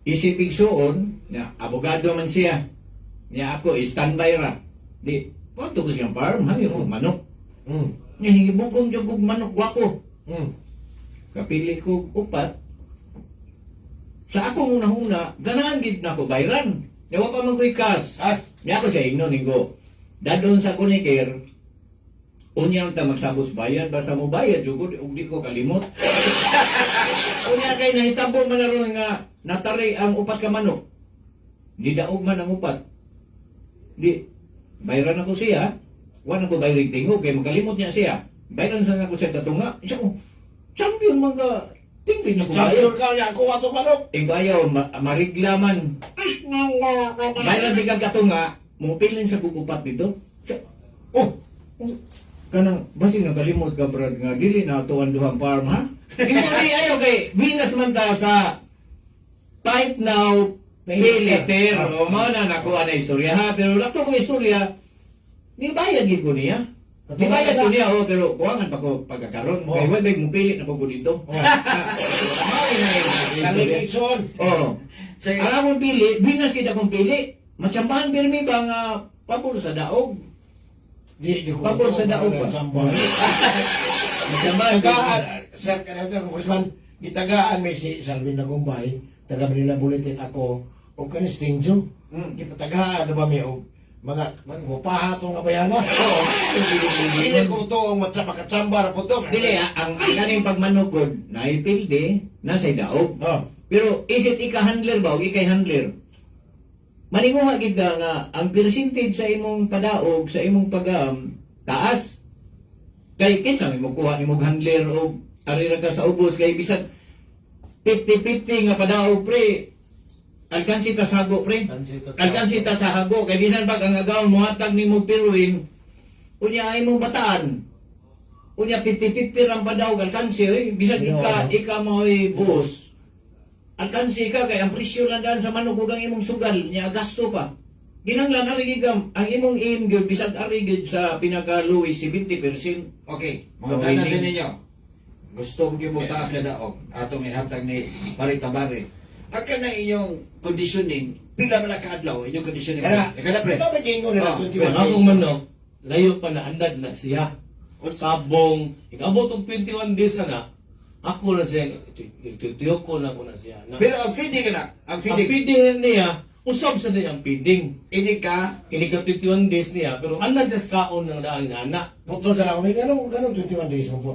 Isipig suon, na abogado man siya. Niya ako, standby ra. Di, pato ko siyang farm, ha, yung manok. Niya, hingibugong jugog manok, wako. Kapili ko upat. Sa akong una-una, ganahan gid na ako bayran. Yawa pa man ko'y kas. Niya ako siya igno nigo. Dadon sa kunikir, unya ta magsabos bayad, basta mo bayad, jugod, ug di ko kalimot. Unya kay nahitabo man na ron nga natari ang upat ka manok. Di daog man ang upat. Di, bayran ako siya. Wala ko bayrig tingog, kay magalimot niya siya. Bayran sa ako siya tatunga. Siya ko, champion mga tingpin na ko Champion ka niya, kuha itong manok. Ikaw, mariglaman. Bayran di kang katunga, mupilin sa kukupat dito. Oh, kanang, basi nakalimot ka, Brad, nga, dili na ito ang duhang farm, ha? Hindi, ayaw kay, binas man ta sa fight now, pay later, o mga na nakuha na istorya, ha? Pero lato ko istorya, ni bayad gid ko niya. Di bayad ko niya, oh, pero kuwangan pa ko pagkakaroon. Kaya wala mo pilit na po ko dito. Nalilitson. Oo. Ang akong pili, binas kita kong pili. Matsambahan pirmi ba nga pabor sa daog? Di ko. Pabor sa daog ba? Sambal. Matsambahan. Tagaan, sir, kanito, Congressman, gitagaan may si Salvin na kumbay, taga Manila Bulletin ako, o kanis Tingjo. Gipatagaan na ba may o mga mupaha itong abayana? Oo. Hindi ko ito ang matsapakatsambar po ito. Dili, ang kaning pagmanukod, naipilde, nasa daog. Oh. Pero isit ika-handler ba o ikay handler? Maninguha gid ka nga ang percentage sa imong padaog sa imong taas. Kay kinsa may kuha nimo handler o ari ra ka sa ubos kay bisan 50-50 nga padaog pre. Alkansi ta sa hago pre. Alkansi ta sa hago kay bisan pag ang agaw muhatag nimo piruin unya ay mo bataan. Unya 50-50 lang padaog alkansi oy bisan ika mo boss. Alkansi ka kay ang presyo lang daan sa manok ug ang imong sugal niya gasto pa. Ginanglan ari gid ang imong aim gyud bisag ari gid sa pinaka-low 70%. Okay, mga tanan din ninyo. Gusto mo yung taas ka daog. Atong ihatag ni Paritabari. Ang ka na inyong conditioning, pila man lang kaadlaw, inyong conditioning. Kaya pre. Ito magingon nila 21 days. Akong manok, layo pa na andad na siya. Sabong, ikabot og 21 days na, ako na siya, tuyok ko na ko na siya. Pero ang feeding na, ang Ang feeding. feeding na niya, usab sa niya ang feeding. Ini ka, Kini ka 21 days niya, pero andad sa kaon ng daan nga anak. Putol sa lang, may ganong 21 days mo po.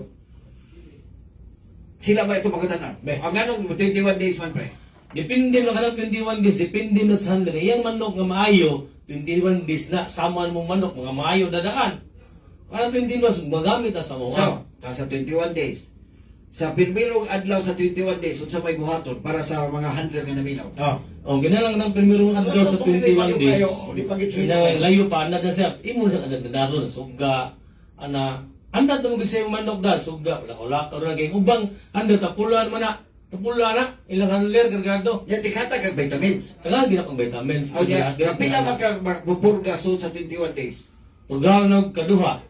sila ba ito magkatanan? Ang ganong 21 days man pre. Depende na kanang 21 days, depende na sa handler. Iyang manok nga maayo, 21 days na, saman mong manok, mga maayo dadaan. Parang 21 days, magamit na sa mga. So, sa 21 days. Sa pirmirong adlaw sa 21 days, unsa may buhaton para sa mga handler nga naminaw. O, ginalang ng primerong adlaw sa 21 days. Layo pa, andad na siya. Imo sa andad na daro na suga, andad na mag-isay manok da, suga, wala-wala na kay ubang, andad, tapulan man na. Tapula na, ilang handler, kargado. Yan, tikata kag vitamins. Tagal gina kong vitamins. O yan, kapila man kag magpupurga sa 21 days. Pagkahon ng kaduha.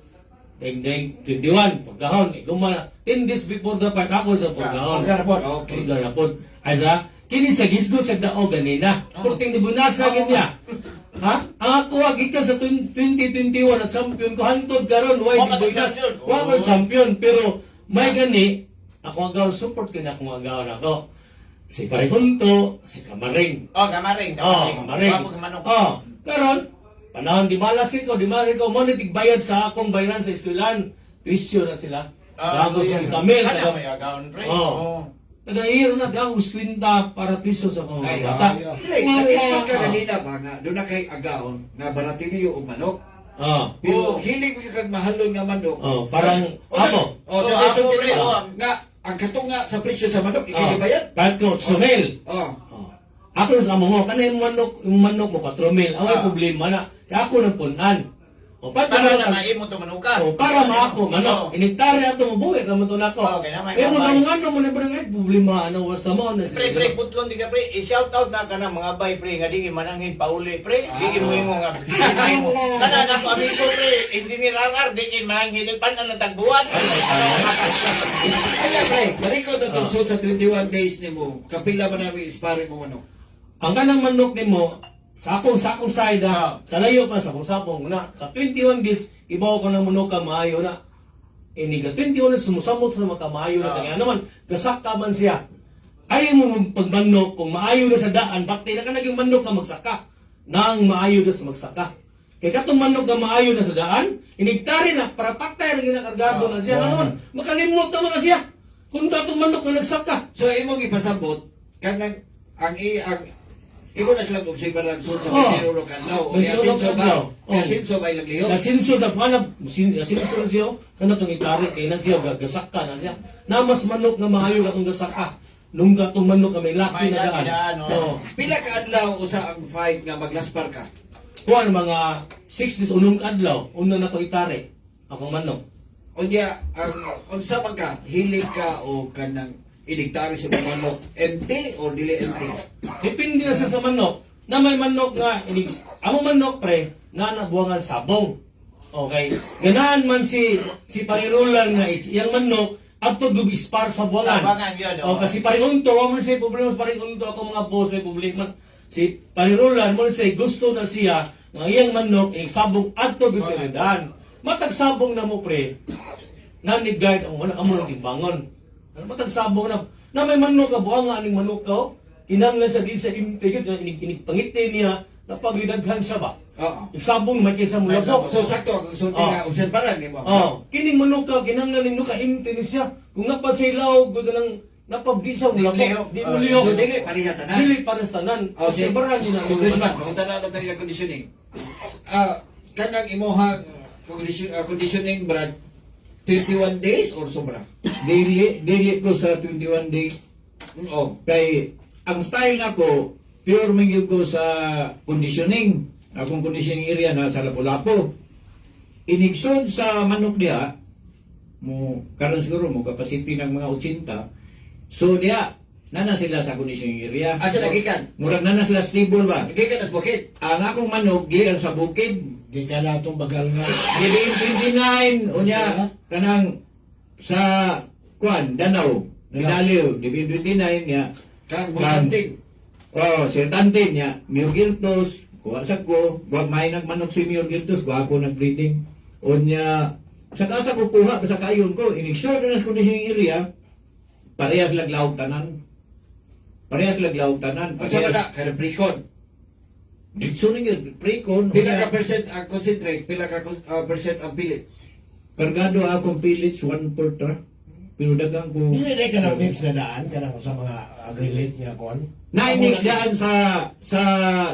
Deng 21, pagkahon. Iguma na, 10 days before the part, ako sa pagkahon. Okay. Pagkahon na po. Asa, kini sa gisgot sa dao ganina. Purting di bunasa niya. Ha? Ang ako agit ka sa 2021 at champion ko hantod karon why di bunas. Wa champion pero may gani ako agaw support kanya akong agaw na ako. Si Paripunto, si Kamaring. Kamaring. Kamaring. Karon panahon di malas ko, mo tigbayad sa akong bayaran sa eskwelahan. Tuisyo na sila. Gago sa tamil. may agawon pre. Nag-airo na gawos kwinta para piso sa mga bata. Sa ka ganina ba nga, doon na kay agawon na baratilyo o manok. Pero hilig mo kag mahalon nga manok. Parang amo. Nga, ang katunga sa presyo sa manok, ikinibayad. Patko, sumil. Ako sa amo mo, kanay yung manok mo 4 mil. Ang may problema na. Kaya ako nang punan. O Para para na maimo to manuka. o para maako manok. Inigtari ato mabuhi naman to nako. Okay, naman, Pero naman. nang ano mo na pre problema ano wasta mo na Pre, putlon di ka pre, i-shout out na ka na mga bay pre, nga di manangin pauli pre, di mo mo nga pre. Kana na ko amigo pre, engineer Arar, di manangin pan na tagbuan. Kaya pre, mariko na itong sa 21 days ni mo, kapila man namin isparing mo manok. ang kanang manok nimo sa akong side sa layo pa sa akong sapong na sa 21 days ibaw ko ng manok ka maayo na iniga 21 days sumusamot sa makamaayo na sa kaya naman gasak ka man siya ayaw mo pagmanok kung maayo na sa daan bakti na ka naging manok ka magsaka nang maayo na sa magsaka kaya katong manok na maayo na sa daan inigtari na para paktay na ginakargado na siya naman makalimot na mga siya kung datong manok na nagsaka So, imong ipasabot, kanang, imo na silang obserbaran sa Oh. Pinero Canlaw. O Pinero Yasinso ba? Canlaw. Oh. Yasinso ba ilang liyo? Nasinso sa panap, nasinso siya, kana tong itari kay nang siya gasak ka na siya. Na mas manok na maayo katong gasak ka. Nung gatong manok ka may laki May na laki daan. daan, oh. Oo. Pila ka adlaw usa ang fight nga maglaspar ka? Kuan mga 6 days unong adlaw, una na ko itari akong manok. Unya, ang unsa man ka, hilig ka o kanang idigtari sa mga manok, empty o dili empty? Depende na sa manok. Na may manok nga amo manok pre na nabuangan sabong. Okay. Ganahan man si Parirulan nga iyang manok adto dug ispar sa buwangan. Sabangan yun, O kasi Parinunto, wa man siya problema sa Parinunto ako mga boss may problema. Si Parirulan mo siya gusto na siya nga iyang manok ing sabong adto dug sa redan. Matag sabong na mo pre. Nanigard ang wala amo ng timbangon. Ano matag sabong na may manok ka buwangan aning manok ka. Kinanglan sa di sa imtigid nga inigpangiti niya na pagidaghan siya ba. Oo. Isabong man kaysa mo labok. So, sakto, kung sulti Oh. na obserbaran ni mo. Oh, kining manok ka kinanglan nimo ka imti ni siya. Kung napasilaw ko nang napabdi siya mo labok. Di mo liyo. So, dili, pariha tanan. Dili para sa tanan. Oh, Kasi baran din ang Congressman, punta na natin yung conditioning. Kanang imuhang conditioning, Brad, 21 days or sobra? Dili ko sa 21 days. Oo. Kay ang style nako pure man gyud ko sa conditioning. Akong conditioning area na sa Lapu-Lapu. Inigsod sa manok diha mo karon siguro mo capacity ng mga 80. So diha nana sila sa conditioning area. Asa nagikan? Murag nana sila stable ba? Nagikan nas bukid. Ang akong manok gikan sa bukid. Di ka na itong bagal nga. Gilin 29 unya kanang sa kuan Danau. Dinaliw, Dibin 29 niya. Kang busanting. Oh, Sir Dante niya, Mio Giltos, kuha sa ko, wag may nagmanok si Mio Giltos, kuha ko nag-breeding. O niya, sa kasa ko kuha, sa kayon ko, inigsure na sa conditioning area, parehas laglawag tanan. Parehas laglawag tanan. Ang sa mga, kada precon. Ditso na yun, pre-con. Pila ka percent ang concentrate, pila ka percent ang pellets. Kargado akong pellets, 1/4. Pero dagang ko. Dili na ka na mix na daan, ka na sa mga agri-late nga kon. Na-mix daan sa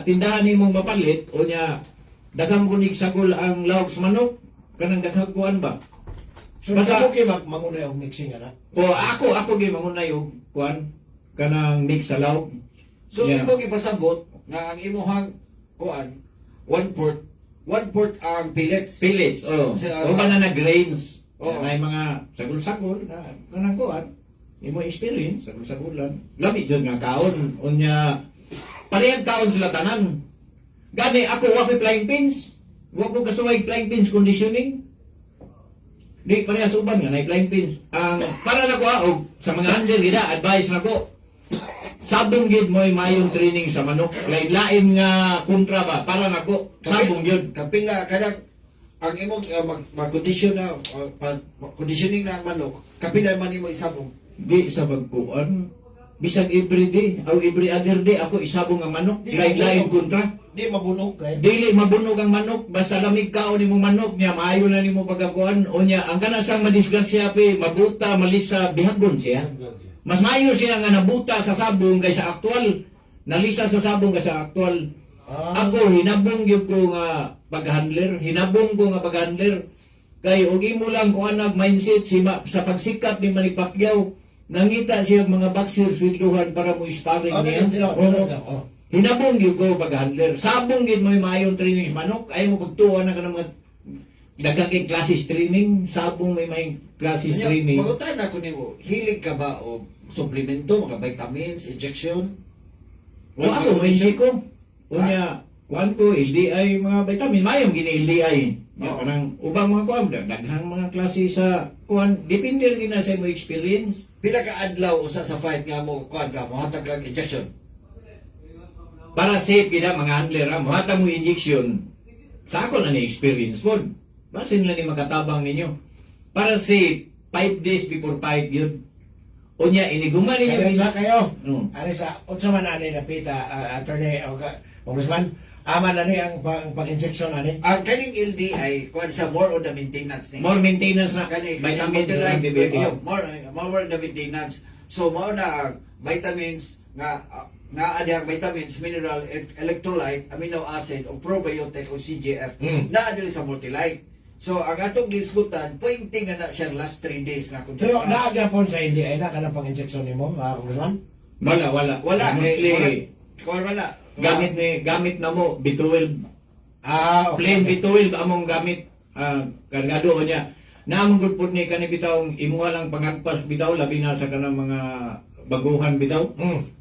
tindahan ni mong mapalit, o niya, dagang kunig sagol ang lawag sa manok, kanang daghang kuan ba? So, Basta- basta okay, mangunay og mixing na. O ako gi mangunay og kuan kanang mix sa lawag. So, Yeah. imong ipasabot na ang imuhang kuan, 1/4 ang pellets. Pellets, o ba na grains. Oo. May mga sagol-sagol na kanang kuan. Imo experience, sagol-sagolan. Lami jud nga kaon. Unya, parehang kaon sila tanan. Gani ako wa ko'y flying pins. Wa ko kasuway flying pins conditioning. Di parehas uban nga na flying pins. Ang para na ko og sa mga handler gida advice na ko. Sabong gid mo'y mayong training sa manok. Lain nga kontra ba para na ko. Sabong gyud. Kapila, kadang, ang imong mag-condition na, conditioning na ang manok, kapila man imo isabong. Di sa pagkuan. Bisag every day, o every other day, ako isabong ang manok. Lain-lain kontra. Di mabunog kay. Dili mabunog ang manok, basta lamig kaon nimong manok niya, maayo na nimo pagkakuan. O niya, ang kana sang madisgrasya pe, mabuta, malisa, bihagon siya. Mas maayo siya nga nabuta sa sabong kaysa aktual. Nalisa sa sabong kaysa aktual. Ako, hinabong yun ko nga pag-handler. Hinabong ko nga pag-handler. Kay, ugi mo lang kung anag mindset sa pagsikat ni Manny Pacquiao. Nangita siya mga boxer swilduhan para mo sparring niya. Oo. Hinabong yun ko pag-handler. Sabong yun mo yung mayong training sa manok. Ayaw mo pagtuwa na ka ng mga daghang kay klase streaming, sabong may klase streaming. Magutan ako nimo, hilig ka ba o suplemento, mga vitamins, injection? O ako, hindi ko. Unya, kuan ko, LDI, mga vitamin, mayong gini LDI. Oo. Kanang ubang mga kuan, daghang mga klase sa kuan, depende rin na sa mo experience. Pila ka adlaw usa sa fight nga mo kuan ka mo hatag kag injection. Para safe gina mga handler, ha, muhatag mo injection. Sa ako na ni-experience po. Basin lang ni makatabang ninyo. Para safe, 5 days before fight yun. Unya, iniguman ninyo. Kaya sa kayo, Mm. ano sa, unsa man ani napita, attorney, o congressman, aman ani ang pag-injection ani? Ang kaning LDI kuan sa more on the maintenance ni. More maintenance na Kani vitamin like bibigyan. more on the maintenance. So mao na ang vitamins nga naa ang vitamins, mineral, electrolyte, amino acid o probiotic o CGF naa dili sa Multilite. So ang atong gisgutan, pointing na siya last 3 days na kung Pero naagapon sa hindi ay na kanang pang-injection nimo, congressman? wala Mostly, kuan wala. gamit na mo, B12. Okay. Plain B12 among gamit. Kargado niya. Naamong good po ni kanang bitawng imuha lang pangagpas bitaw, labi na sa kanang mga baguhan bitaw.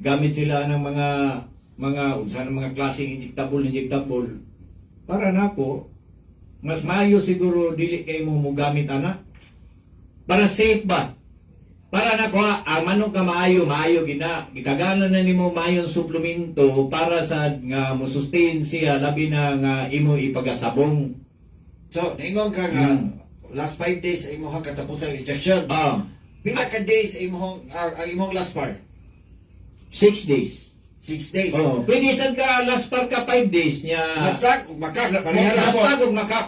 Gamit sila ng mga unsa ng mga klaseng injectable. Para nako, mas maayo siguro dili kay mo gamit ana. Para safe ba? Para nako ang manok ka maayo gina. Gitagalan na nimo maayong suplemento para sa nga mo sustain siya labi na nga imo ipagasabong. So ningon ka nga last 5 days ay imong katapos ang injection. Pila ka days imong ang imong last part? 6 days. 6 days. Pwede sad ka last par ka 5 days niya. Last ug makak pareha Last na par ug makap.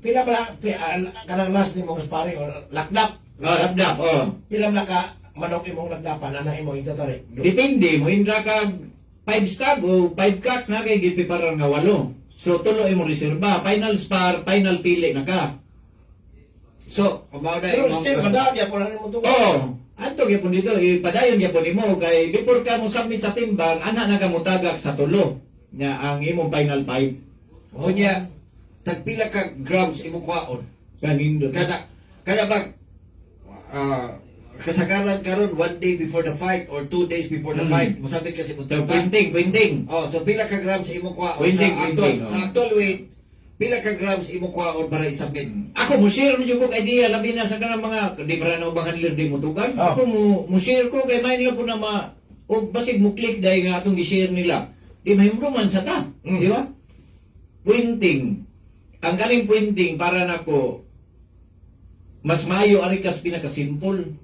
Pila ba kanang last nimo spare o lakdap? Labdap. Pila na ka manok imong lakdapan ana imong itatari? Depende mo indra ka 5 stag o 5 cut na kay gipiparan nga 8. So tulo imong reserba, final spar, final pili na ka. So, mao na Pero imong still madami ako na nimo tuwa. Ato gyapon dito, ipadayon gyapon nimo kay before ka mo submit sa timbang, ana na ka mo tagak sa tulo. Nya ang imong final 5. Unya, tagpila ka grams imong kwaon. Kanindot. Kada bag kasagaran karon 1 day before the fight or 2 days before the fight. Mosabi kasi mo So, pointing. Oh, so pila ka grams imong kwaon Pointing, sa actual weight, pila ka grams imong kwaon para isubmit. Ako mo share mo jud ko idea labi na sa kanang mga di para na ubang handler di mo tukan. Ako mo share ko kay main lang po na o basig mo click dahil nga atong gi-share nila. Di mahimruman sa ta, di ba? Pointing. Ang galing pointing para nako mas maayo ari kas pinaka-simple.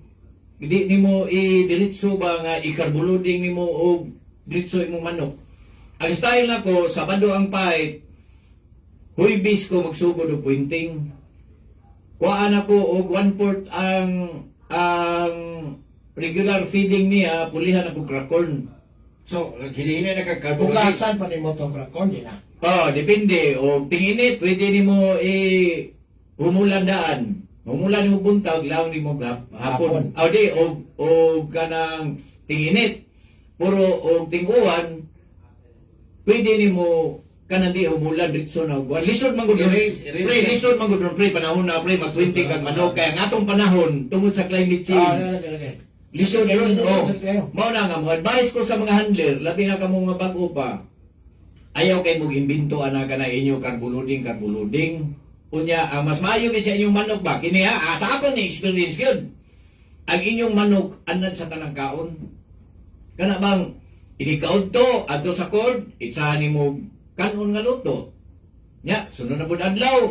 Di nimo i-diretso ba nga i-carboloading nimo o diretso imong manok. Ang style nako Sabado ang fight, Huwebes ko magsugod og pointing. Kuhaan ako og 1/4 ang regular feeding niya, pulihan ako cracorn. So, hinihinay na ka carbohydrate. Bukasan pa nimo tong rakon di na. Depende. O tinginit, pwede nimo humulan daan. Humulan mo buntag, lawan nimo hapon. O kanang tinginit. Puro o tinguan, pwede nimo kanang di humulan dito na uguan. Lisod man gud. Erase. Lisod man gud pre panahon na pre mag-20 kag manok kay ang atong panahon tungod sa climate change. Lisod yun. Mao na nga mo advice ko sa mga handler, labi na kamo nga bag-o pa. Ayaw kay mo gimbinto ana kana inyo carboloading. Unya ang mas maayo gid sa inyong manok ba kini sa akon ni experience gyud. Ang inyong manok anad sa tanang kaon. Kana bang inikaod to adto sa cord, isahan nimo kanon nga luto. Nya, sunod na po adlaw.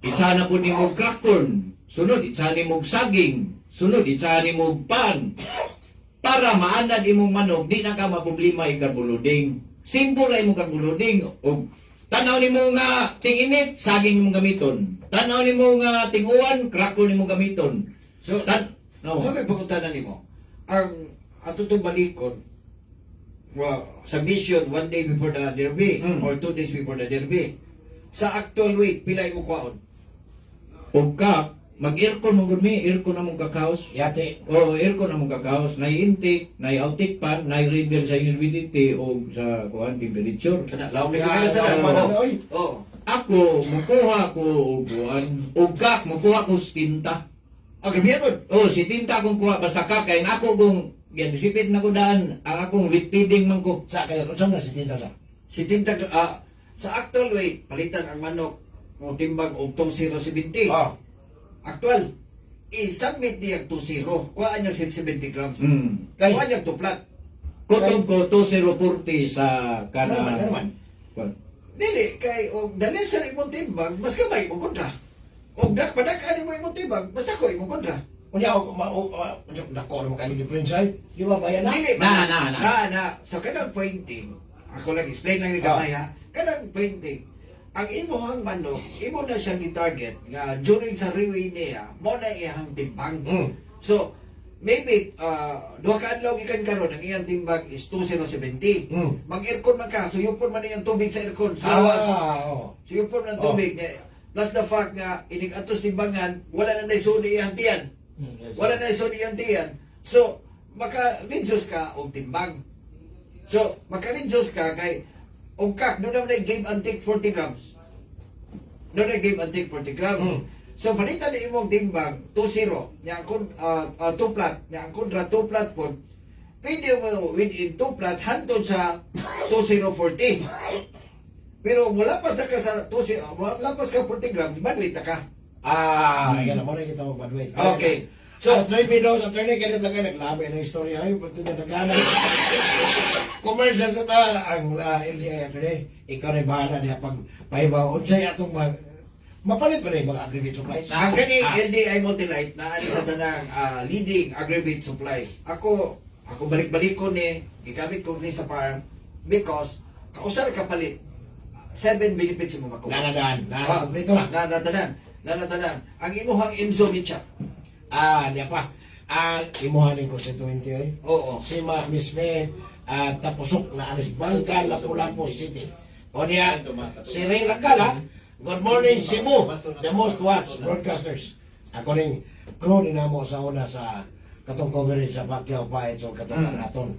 Isa na po ni mong cracorn. Sunod, isa ni mong saging. Sunod, isa ni mong pan. Para maanad imong manok, di na ka maproblema i-carboloading. Simple na imong carboloading. O, tanaw ni mo nga tinginit, saging mong gamiton. Tanaw ni mo nga tinguan, cracorn mong gamiton. So, okay, pagkuntanan nimo. Ang ato itong balikon, submission 1 day before the derby or 2 days before the derby. Sa actual weight, pila mo kwaon? O ka, mag-aircon mo gud mi, aircon na mong kakaos. Yate. Aircon na mong kakaos, na intake, na outtake pan, na reader sa humidity o sa kuan temperature. Kana laom ni Yeah, kaya sa laom laom. na, oy. Oh. ako mukuha ko og buwan, og kak mukuha ko sa tinta. Okay, biya ko. Oh, si tinta akong kuha basta kak kay ako kung yan sipit na ko daan, ang akong wheat feeding man ko. Sa kaya, kung saan na si Tinta sa? Si Tinta, sa actual way, palitan ang manok mo timbang og 2.070. Oh. Actual, i-submit niya 2.0. Kuhaan niya 70 grams. Kay- Kuhaan niya 2 plat. Kutob ko 2040 sa Ano naman, ano naman? Kuwan. Dili, kay, og dali sa imong timbang, mas kamay imong kontra. Og padakan mo imong timbang, basta ko imong kontra. Kunya, dako naman kayo difference ay. Di ba bayan na? Dili, Na. So, kanang pointing, ako lang, explain lang ni Kamay ha. Kanang pointing, ang imuhang manok, imo na siyang i-target nga during sa riwi niya, mo na iyang timbang. So, maybe, duha ka adlaw gikan karon ang iyang timbang is 2.070. Mag-aircon man ka, suyupon man iyang tubig sa aircon. Oo. Suyupon man tubig. Plus the fact nga, inig atos timbangan, wala na naisuni iyang tiyan. Wala na naisuni iyang tiyan. So, maka-reduce ka og timbang. So, maka-reduce ka kay og kak, doon naman na give and take 40 grams. Doon na give and take 40 grams. So, palitan na imong timbang 2.0. Nya kung 2 plat. Nya ang kontra 2 plat po, pwede mo within 2 plat hantod sa 2.040. Pero mula pas na ka sa 2.0, mula pas ka 40 grams, badweight na ka. Yan mo na kita mo badweight. Okay. So, So, 3 videos, at 30 kayo lang kayo naglabi ng istorya. Ay, pati na nagana. Commercial sa ta, ang LDI at ikaw na bahala niya pag paibaw. Unsay atong mapalit ba na yung mga aggregate supplies? ang kani LDI Multilite na ano sa tanang leading aggregate supply. Ako balik-balik ko ni, gigamit ko ni sa farm because kausar kapalit 7 benefits mo makuha. Nanadaan. Kompleto na. Nanatanan. Ang imuhang insomnia. Diya pa. Imuhan ng constituente ay. Oo. Si Miss May tapusok na anis Bangka, Lapu-Lapu City. O niya, si Ray Lagala, good morning Cebu, the most watched broadcasters. Ako rin, crew ni namo sa una sa katong coverage sa Pacquiao Fight o katong aton.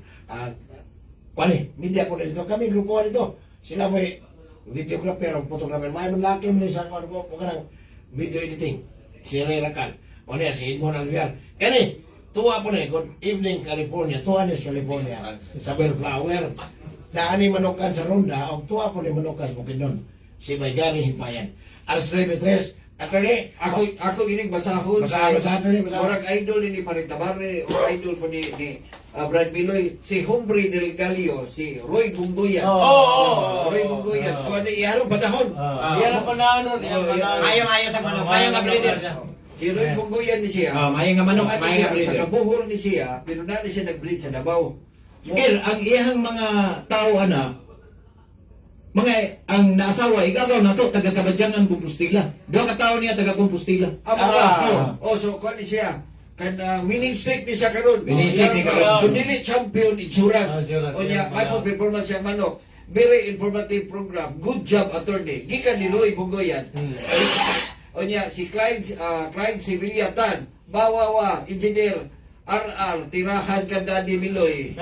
Wali, media ko na dito. Kami, grupo dito. Sila may videographer o photographer. May malaki mo sa ano ko kanang video editing. Si Ray Lagala. O niya, si Edmond Alviar. Kani, tuwa po na, good evening California, Tuanes, California, sa Bellflower. Naani manukan sa Ronda, o tuwa po ni manukan sa Bukidnon, si Baygari Himpayan. Alas 9:03, attorney, Ako ining basahon Basahon. Orang idol ni Parintabare o idol po ni Brad Miloy, si Hombre del Galio, si Roy Bunggoyan. Roy Bunggoyan. Kung ano iharong panahon. Yan ang panahon. Ayaw sa manok, ayaw nga breeder. Si Roy Bunggoyan ni siya. Mayo nga manok, Ano mayo siya, nga breeder. taga-Bohol ni siya, pero na siya nag-breed sa Davao. Kaya ang iyang mga tao ang naasawa, igagaw na to, taga-Kabadyangan, Compostela. Doon ka tao niya, taga-Compostela. So kung ni siya, winning streak ni siya karon. Winning streak ni karon. Kung dili champion insurance. Insurance, O niya, yeah. may performance siya manok. Very informative program. Good job, attorney. Gikan ni Roy Bunggoyan. O niya, si Clyde Sevilla Tan, Bawawa, Engineer, RR, Tirahan ka Daddy Miloy.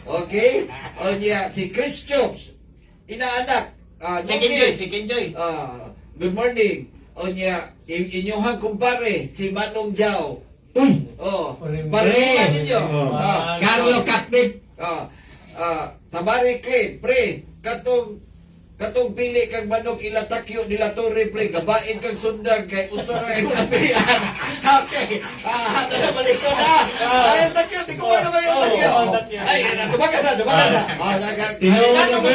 Okay? O niya, si Chris Chops, inaanak. Si Kenjoy. Good morning. O niya, inyong kumpare, si Manong Jao. Uy! Pare ninyo. Carlo Catnip! Tabari Clean, pre, katong pili kang manok ilatakyo nila Torre, pre, gabain kang sundan kay usara ay napilian. Okay. Hato na balik ko na. Ay, takyo, di ko na ba yung takyo? Ay, tumagasa. Tinawa na ba?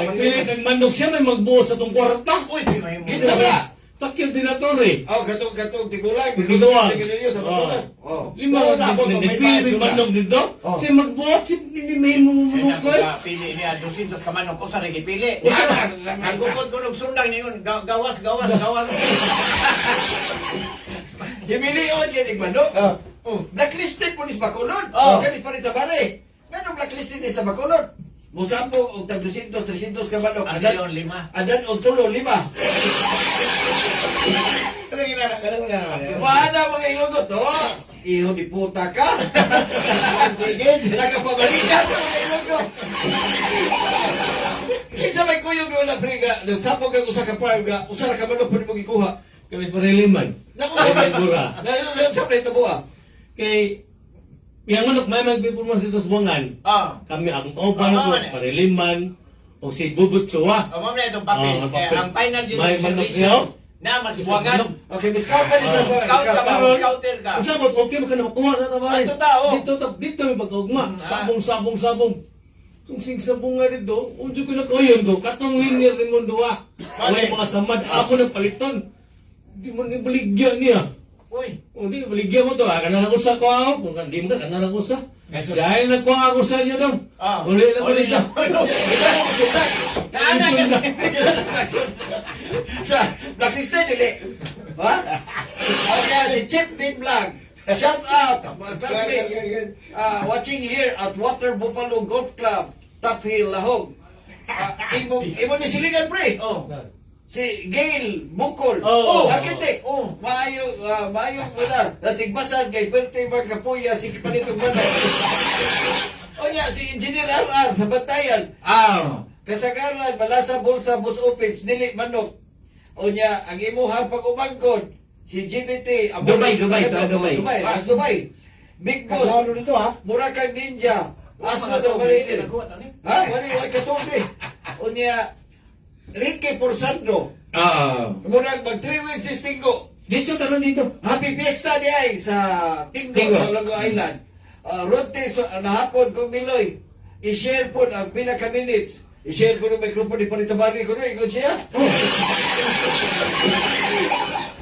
Nagpilit ng manok siya, may magbuo sa itong kwarta. Uy, di may mo. Kita ba? Takyo din na to eh. Katong tigulang. Tigulang. Tigulang sa matulan. Lima na nagpilit ng manok dito. Si magbuot, si may mumulukol. Pili niya, 200 ka manok ko sa pili. Ang gukod ko ng sundang niyon, gawas. Himilion yan yung manok. Blacklisted po ni sa Bacolod. Kanis pa rin tabari. Ganong blacklisted ni sa Bacolod? Musapong og tag 200, 300 ka manok. Ang 5. Adan og 3, 5. Wala mga ilugot, iho di puta ka. Nagapabalikan sa mga ilugot. Kinsa may kuya Nagkuyog doon na pre nga, nagsapog ang usa ka farm nga, usa ra ka manok pwede mo gikuha. Kami pariliman. Naku, Ay, bura. sa pre tabuha. Kay yang manok may magpipormas dito sa buwangan. Ah. Kami ang oban ko, pariliman, o si Bubut Chua. O ma'am na itong papel. ang Kaya papel. ang final May manok decision siya. na mas buwangan. Okay, discount pa nito. Scout ka ba? Scouter ka. Ang sabot, okay mo ka na makuha na tabay. Ito tao. Dito may pagkaugma. Sabong. Kung sabong nga dito, unjo ko na kuyon ko, katong winner rin mo duwa. May mga samad, ako ng paliton. Di mo ni baligyan niya. Uy. O di, baligyan mo to, kanang ako sa ko ako. Kung hindi mo ka, kanang ako sa. Dahil nagkuha ako sa inyo daw. Uli na baligyan. Sa blacklist na dili. Ha? Okay, si Chip Din Vlog. Shout out mga classmates watching here at Water Buffalo Golf Club, Top Hill, Lahog. Imo ni silingan pre. Oh. Si Gail Bukol. Oh. Architect. Maayo wala. Natigbasan kay Perte Marcapuya si Kipanitong Manok. O niya, si Engineer RR sa Batayan. Kasagaran, Malasa, Bulsa, Bus Opits, Dili, Manok. O niya, ang imuhang pag-umangkod, si GBT, Dubai. Dubai. Big Boss, Murakang Ninja, Aso na Malini. Ha? Wala yung katubi. O niya, Ricky Porsando, murag mag 3 weeks is Tingo. Dito, taron dito. Happy Fiesta di ay sa Tingo, sa Longo Island. Rote, nahapon kong Miloy. I-share po ang pila ka minutes. I-share ko ng mikrofon ni Panitabari ko na, ikon siya.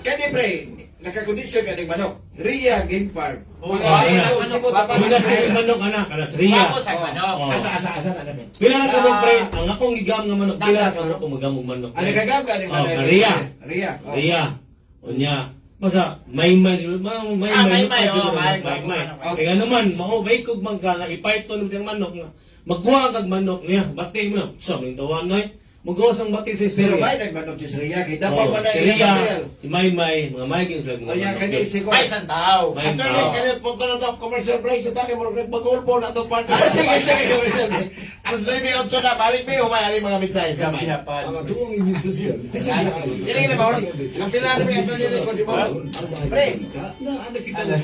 Kani pre, nakakondisyon ka ng manok. Ria Game Farm. Muna sa yung manok, anak. Alas, Ria. Ako sa manok. Asa na namin. Pila na ka mong pre, ang akong gigam nga manok, pila na ka akong magamong manok. Ano kagam ka ni Manok? Ria. Ria. Ria. Unya. Masa, may. May. Kaya naman, maubay kog man ka nga ipaiton ng manok nga. Magkuha kag manok niya, bati mo na. Sabi ng tawan na magawas ang bati sa Pero istorya. may nagmanok si Ria. Kita pa man Si Ria, si Maymay, mga Maygin sila mga Kanya manok. kani si Kwan. May isang tao. May At kanit po na ito, commercial break sa tayo, mag-ulpo na ito part. Sige. Alas 9:08 na, balik mo, umayari mga mitsay. Kamay. Ang atuang inyong sasyan. Kailangan na ba? Ang pilar mo yung pagdili ko, di ba? Pre! Na anak kita ng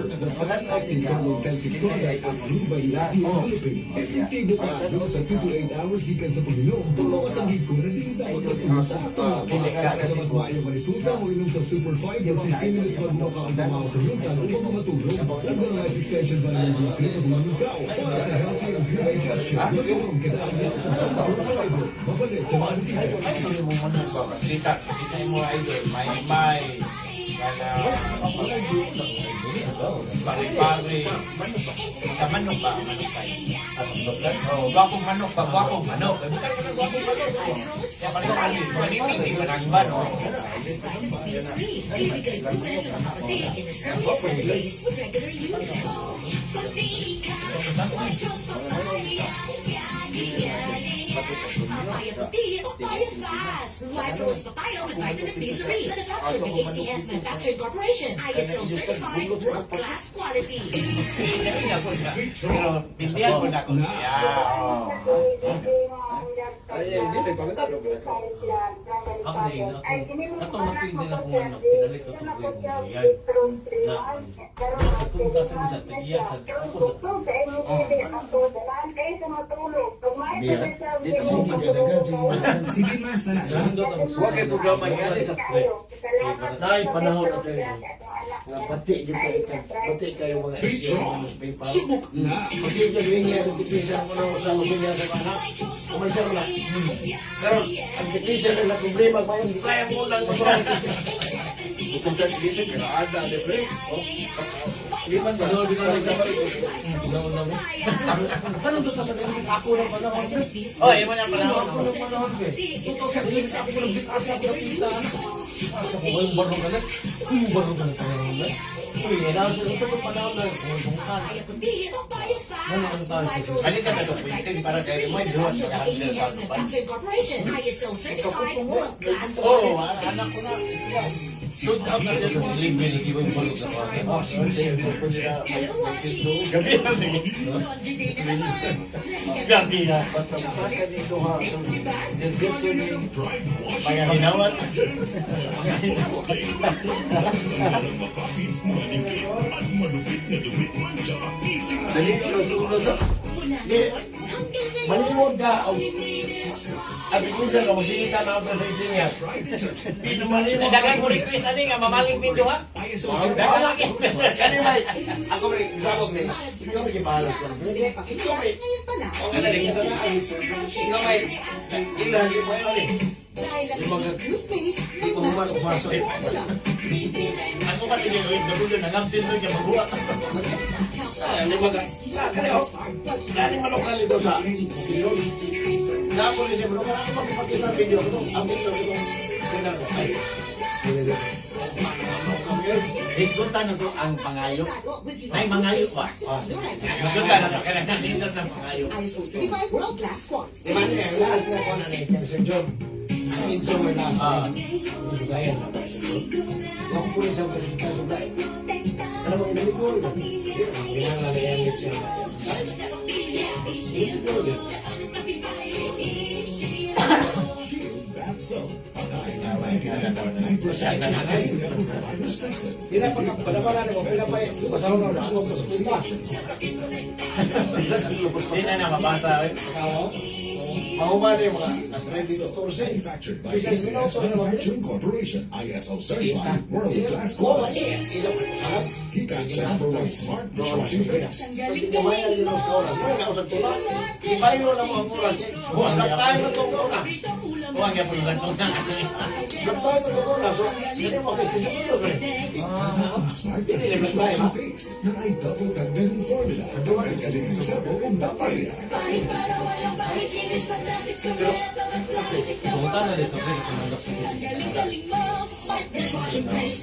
Napakas na ikaw ng kalsitoy ay ang lubay na ihalupin. Efektibo ka sa 2 to 8 hours gikan sa pag-inom. Tulong ka sa giko na dili dapat mag-inom sa ato. Para sa mas maayong resulta mo inom sa Super 5 or 15 minutes bago ka ang tamaw sa yuntan upang matulog. Ang mga life extension para ng mga klip ng manugaw. Para sa healthy and pure digestion. Mag-inom ka na ang sa Super 5. Mapalit sa mga Kita mo idol. May. Pari-pari. Sa manok ba? Gwapong manok ba? Gwapong manok. Bukan ko na gwapong manok. Kaya pari-pari. Manipindi ba ng manok? Vitamin B3, bibigay buwan ng mga kapatid in his early 70s with regular use. Pagpili ka, White Rose Papaya, Papaya puti, papaya fast. White Rose Papaya with vitamin B3. Manufactured by ACS Manufacturing Corporation. ISO certified world-class quality. Pero bindihan mo na ko siya. Ako sa ina, atong napili na kung ano, pinalit ko itong kuya mo yan. Na, sa pungkasan mo sa tagiyasan, ako sa... Sige, mas na Huwag kayo programa niya sa Tay, panahon na kayo. Nga bati yung kayo. Bati kayo mga SEO ng newspaper. subok na. Pati yung ringi ang tipisa mo na sa mga sa mga. Kumansya mo na. Pero, ang tipisa nila problema pa yun. Kaya mo lang mag-run. Bukod sa dito, kinaada, di ba? Liman ba? Ano, di ba nagkabalik ko? Anong to sa ako lang panahon? Oh, mo na pala. Ako lang panahon. Tutok sa dilis ako ng bisasa sa pita. Asa ko ba yung barong ka na? Yung barong ka na panahon na? Uy, ito ko panahon na. Bungkan. Balik ka na ito. Pwede para kayo mo. Doon sa handle ACS Manufacturing Corporation. ISO certified world-class Oh, quality. anak ko na. Shoot out na dito ng ring when hindi mo yung balog sa kanya. Gabi na. Basta masaka dito ha. Nervyoso ni Pangalinawat. dali sunod-sunod sa Malimod ka. At minsan ka, masigita na ako sa isin yan. Malimod Dagan mo request ani nga mamaling video ha. Kani may, ako may, sabog may, ikaw may kipahalas ko. Ikaw may, Ngayon pala, ang galing ito na ay, ikaw may, ilan yung may oli. dahil ang inyong toothpaste may Ikaw man umasok. Ako pa din yung dabulo na ngapsin to siya magbuhat. Ano ba ka? Kani o, kani manukan ito sa video. Napulis siya, bro, kaya ako magpapakita ang video ko. Ang video ko. Kaya ko, ay. Disgunta na to ang pangayo. Ay, mangayo pa. Disgunta na to. Kaya nandito ng pangayo. ISO certified world class quality. Di ba niya, lahat na ko na na Sir John. Ang intro may nasa. Gaya na. Huwag po rin siyang kaso dahil. Alam mo, hindi ko rin. Kailangan na yan siya. Hindi ko rin. Hindi na pagkapalabalan mo, pinapay, masahon na ako sa puta. Hindi na mabasa. Mahumali mo ka, nasa 14. Manufactured by KCS Manufacturing Corporation, ISO certified world class quality. Gikan sa number 1 smart dishwashing paste. Pag tinamayan nyo ng oras, hindi ako sa tula. Ibayo na mo ang oras. Huwag tayo na itong oras. Huwag niya po lang itong Huwag tayo na itong oras. So, hindi mo kasi sa mundo. Smart dishwashing paste na ay double tanggaling formula. Magaling ang sabo ng bakterya. Pumunta na dito. Pero kumandak sa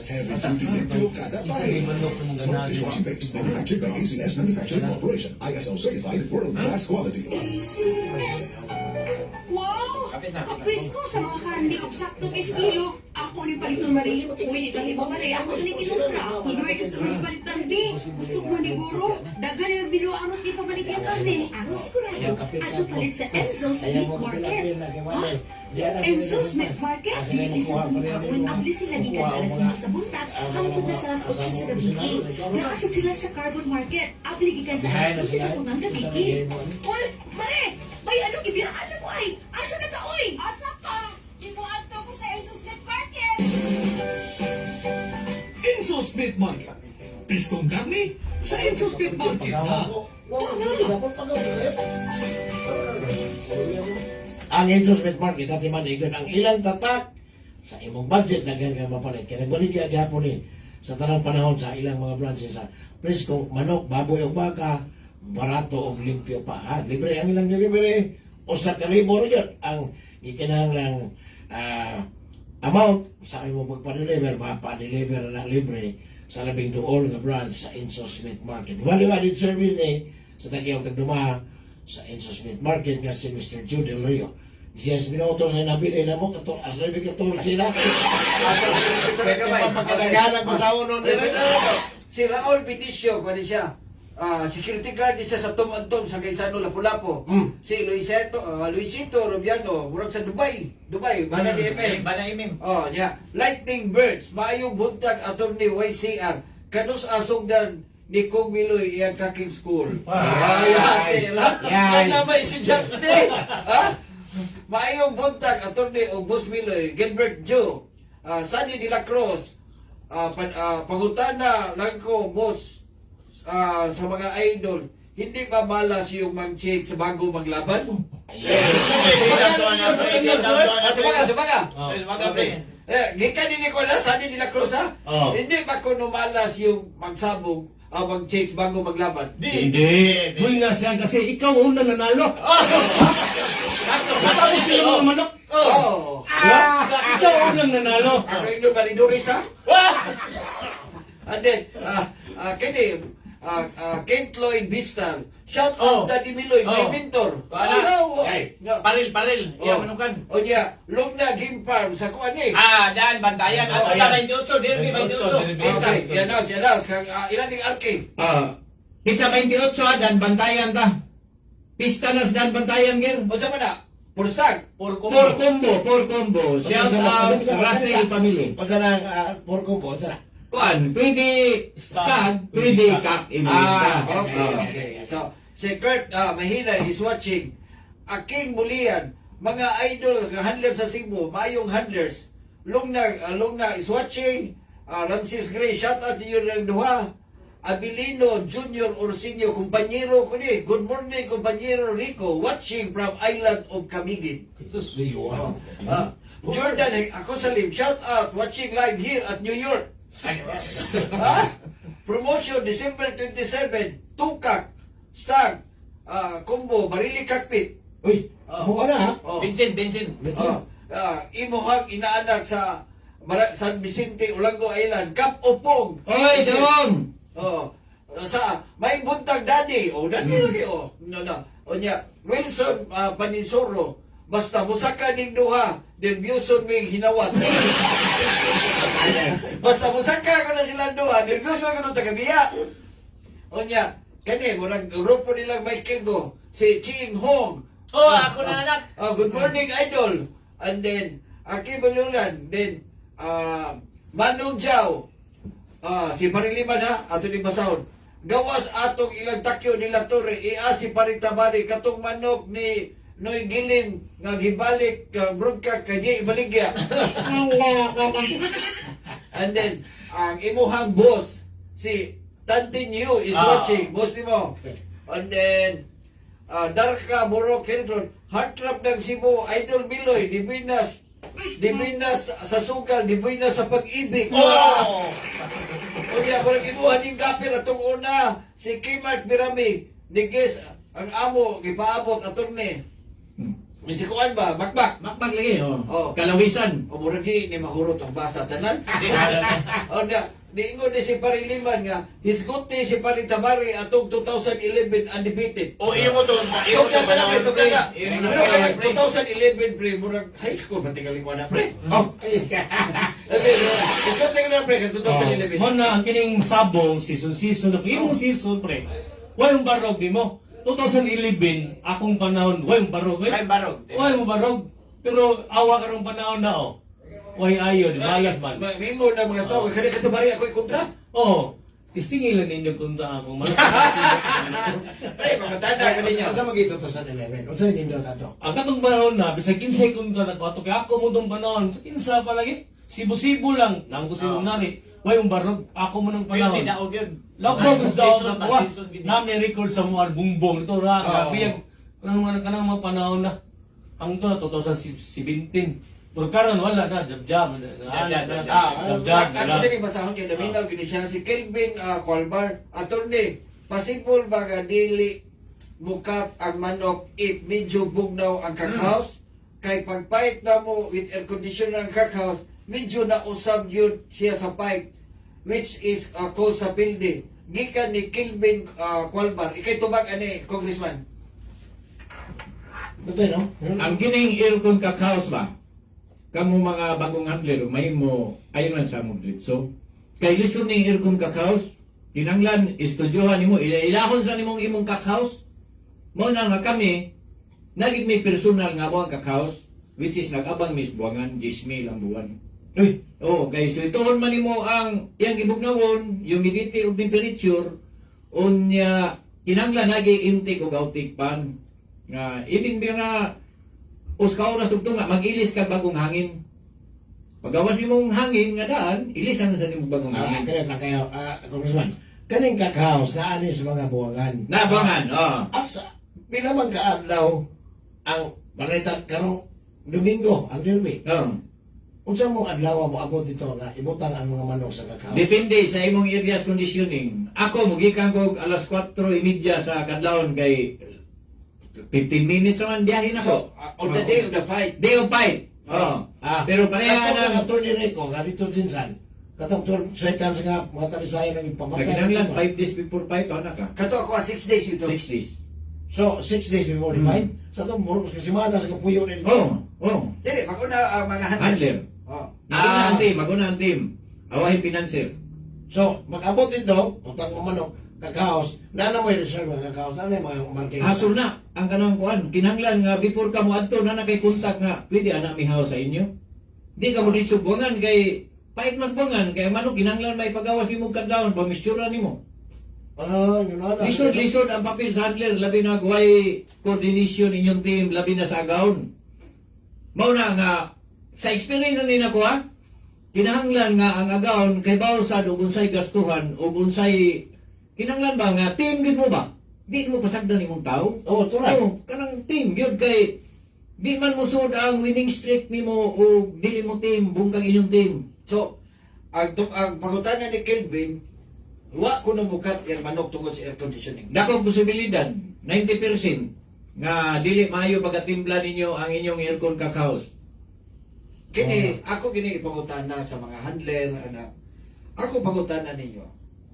Heavy duty liquid kada pahay. Smart dishwashing paste manufactured by KCS Manufacturing Corporation, ISO certified world class quality. Wow! Kaprisko sa mga karandi og sakto kay kilo. Ako ni paliton mari. Uy, dahil mo mari ako ni kinupra. Tuloy gusto mo palitan bi. Gusto mo ni guro. Daghan yung video aros di pabalik yung karne. Ako sigurado. Ato palit sa Enzo's Meat Market. Ha? Enzo's Meat Market? Isang kumakaon abli sila gikan sa alas 5 sa buntag hangtod na sa alas 8 sa gabi. Nakasad sila sa Carbon Market. Abli gikan sa alas 8 sa tungang gabi. Oy, mare! May ano gibiyaan na ko ay! Asa na ka, oy? Asa pa? Ibuan to ko sa Enzo's Meat Market! Enzo's Meat Market. Pistong karne sa Enzo's Meat Market na. Ang Enzo's Meat Market, dati man ikon ang ilang tatak sa imong budget na ganyan ka mapalit. Kaya nagbalik ka gihapon ni sa tanang panahon sa ilang mga branches sa preskong manok, baboy o baka, barato o limpyo pa. Ha? Libre ang ilang delivery o sa karibor yun ang ikinahanglang amount sa imong pagpa-deliver, mapa-deliver na libre sa labing tuol nga branch sa Enzo's Meat Market. Value-added service ni sa Tagiyaw Tagduma sa Enzo's Meat Market nga si Mr. Jude Del Rio. Siyas minutos na nabili na mo, as na ikatul sila. Pagkakaganak masawa nun nila. Si Raul Benicio, kung siya, security guard siya sa Tom sa Gaisano, Lapu-Lapu. Si Luisito Rubiano, murag sa Dubai, Bana di Emel. Bana Imim. Oh, yeah. Lightning Birds, maayong buntag attorney YCR. Kanus asugdan ni Kong Miloy iyang kaking school. Yan. Na may estudyante. Ha? Maayong buntag attorney o Boss Miloy, Gilbert Joe, Sunny de la Cruz, pangutana lang ko, boss, sa mga idol, hindi ba malas yung mag-check sa bago maglaban? Gikan ni Nicolas, Sunny de la Cruz, ha? Hindi ba ko numalas yung magsabog, mag-check bago maglaban? Hindi. Buhay nga siya kasi ikaw una nanalo. Matapos sila mga manok. Ikaw unang nanalo. Ako yung baliduris, ha? And then, Kent Lloyd Bistal, Shout Oh. out Daddy Miloy, my Oh. mentor. Ano? Ay, Paril. Iya, manukan. O niya, Lugna Game Farm sa kuan eh. Dan, bantayan. Oh, Ato ayan. na 28, Derby 28. Okay, yan na. Ilan yung arke? Pizza 28 dan bantayan ta. Pista nas dan bantayan gir. O sa mana? Pursag. Por Por combo. Shout out Russell family. O sana, porko po, o sana. Kuan, pwede stag, pwede kak imita. Okay. So, si Kurt Mahina is watching. Aking Bulian, mga idol ng handler sa Cebu, mayong handlers. Lugna is watching. Ramses Gray, shout out to you ng duha. Abilino Junior Orsinio, kumpanyero ko ni. Good morning, kumpanyero Rico, watching from Island of Camiguin. Jordan ako Salim, shout out, watching live here at New York. Promotion December 27, Tukak, Stag, Combo, Barili Cockpit. Uy, mukha na ha? Vincent. Imuhang inaanak sa San Vicente, Olango Island, Cap Opong. Oy, dong! Sa may buntag daddy. Daddy lagi No. O niya, Wilson Paninsoro. Basta musaka ning duha, then Wilson may hinawat. Basta musaka ko na silang duha, then Wilson ko na tagabiya. O niya, kani, murang grupo nilang Michael Go, si Ching Hong. Ako na anak. Good morning, idol. And then, Aki Balulan. Then, Manu Jao. Si Pariliman ha, ato ni Basahon. Gawas atong ilang takyo nila Torre, si Paritabari, katong manok ni Noy Giling, nga gibalik, broadcast, kanya ibaligya. And then, ang imuhang boss, si Tante New is watching, boss ni mo. And then, Darka, Borok, Hilton, Hearttrap ng Cebu, Idol Miloy, Divinas sa sugal, Divinas sa pag-ibig. O niya, parang imuhan yung kapil atong una, si Kimark Birami, ni Guess, ang amo, gipaabot atong ni. Si Kuan ba? Makbak. Makbak lagi, Kalawisan. O murag di ni mahurot ang basa tanan. O niya, diingon ni si Pariliman nga, hisguti si Paritabari atong 2011 undefeated. Iyo mo to. So, 2011 pre, murag high school, matigaling ko na pre. Ikaw tingnan na pre, 2011. Mo na ang kining sabong season ng imong season pre. Way barog di mo. 2011 akong panahon, way barog. Way mo barog. Pero awa karong panahon na Way ayo di bayas man. Mingo na mga tao, kaya katabari ako ikontra. Istingilan ninyo kunta ako man. Pre, mamatanda ka ninyo. Ano sa magito to sa 11? Ano sa nindot ato? Ang katong panahon na, bisag 15 kunta na ko, kaya ako mo tong panahon, sa 15 pa lagi, sibo-sibo lang, nang ko sibo nari, way barog, ako mo ng panahon. Labog is daw na kuha. Namin record sa mga bumbong. Ito ra, kapiyag. Kanang mga panahon na. Ang ito, 2017. Pero karon wala na, jab-jab. Ako siya basahon kay Daminaw, gini siya si Kelvin Colbar. Attorney, possible ba nga dili mukat ang manok if medyo bugnaw ang kakaos? Kay pagpait na mo with air conditioner ang kakaos, medyo nausab yun siya sa pipe, which is cause sa pilde. Gikan ni Kelvin Colbar. Ikay tubag ani, Congressman. Butoy, no? Ang kining aircon kakaos ba? Kamu mga bagong handler, may mo, ayun man sa mong litso. Kay listo ning aircon kakaos, tinanglan, istudyohan nimo, ilahon sa nimong imong kakaos. Mo na nga kami, naging may personal nga mo ang kakaos, which is nag-abang mis buwangan, 10,000 ang buwan. Kay so itoon man nimo ang iyang gibugnawon, humidity ug temperature, unya kinanglan nagi intake og outtake pan. Nga ibig nga uska oras ug tunga mag-ilis ka bagong hangin. Pagawas imong hangin nga daan, ilisan na sa nimong bagong hangin. Kaya lang kayo, Congressman, kaning kakaos na ani sa mga buwangan. Na buwangan, Asa, pila man kaadlaw ang balitan karong Domingo, ang Derby. Unsa mo adlaw mo abot dito nga ibutang ang mga manok sa kakaos? Depende sa imong area's conditioning. Ako mugikan ko alas 4:30 sa kadlawon kay 15 minutes naman biyahe na ko. On the day of the fight. Day of fight. Pero pareha Ato na nga Atty. Rico, nga dito Jinsan, Katong 12 seconds nga mga talisayan ang ipamatay. Kaginanglan 5 days before fight ana ka. Kato ako 6 days ito. 6 days. So 6 days before the fight. Sa itong buros kasi semana sa kapuyo na ito. Oh. Dili, maguna ang mga handler. Handler. Oh. Maguna ang team. Awahin pinanser. So mag-abot ito, utang mo manok, kakaos, na mo i-reserve ang kakaos, na mga marking. Hasol na ang kanang kuan. Kinanglan nga before ka mo adto na kay kontak nga pwede ana mihaw sa inyo. Di ka mo dito buwangan kay pait mas buwangan kay manok kinanglan may pagawas nimo kadlawon pamistura nimo. Yun na. Lisod ang papel sa handler labi na guay coordination inyong team labi na sa agawon. Mao na nga sa experience na nina ko ha. Kinahanglan nga ang agawon kay bawsad og unsay gastuhan og unsay kinahanglan ba nga team gid mo ba? Di mo pasagdan imong tao. Oo, turay. Kanang team gyud kay di man mo sud ang winning streak nimo o dili mo team bungkag inyong team. So, ang pangutana ni Kelvin, wa ko na mukat yung manok tungkol sa air conditioning. Dakong posibilidad 90% nga dili maayo pagatimpla ninyo ang inyong aircon kakaos. Kini, ako gini ipangutana sa mga handler, anak. Ako pangutana ninyo.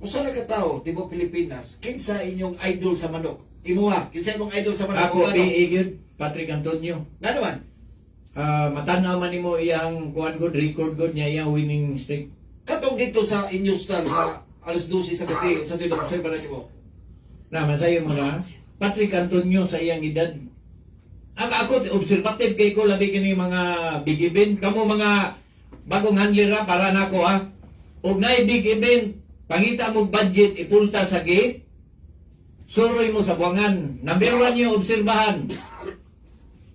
Usa na ka tao, tibo Pilipinas, kinsa inyong idol sa manok? Imuha, kinsa imong idol sa manok? Ako PA gyud Patrick Antonio. Nga naman. Matanaw man nimo iyang kuan good record good niya iyang winning streak. Katong dito sa inyo star na alas 12 sa gabi, sa tinong sa ibaran mo. Naman sayo mo na Patrick Antonio sa iyang edad. Ang ako observative kay ko labi kini mga big event kamo mga bagong handler ha, para nako ha. Og nay big event pangita mo budget ipulta sa gate. Suroy mo sa buwangan. Number 1 niyo obserbahan.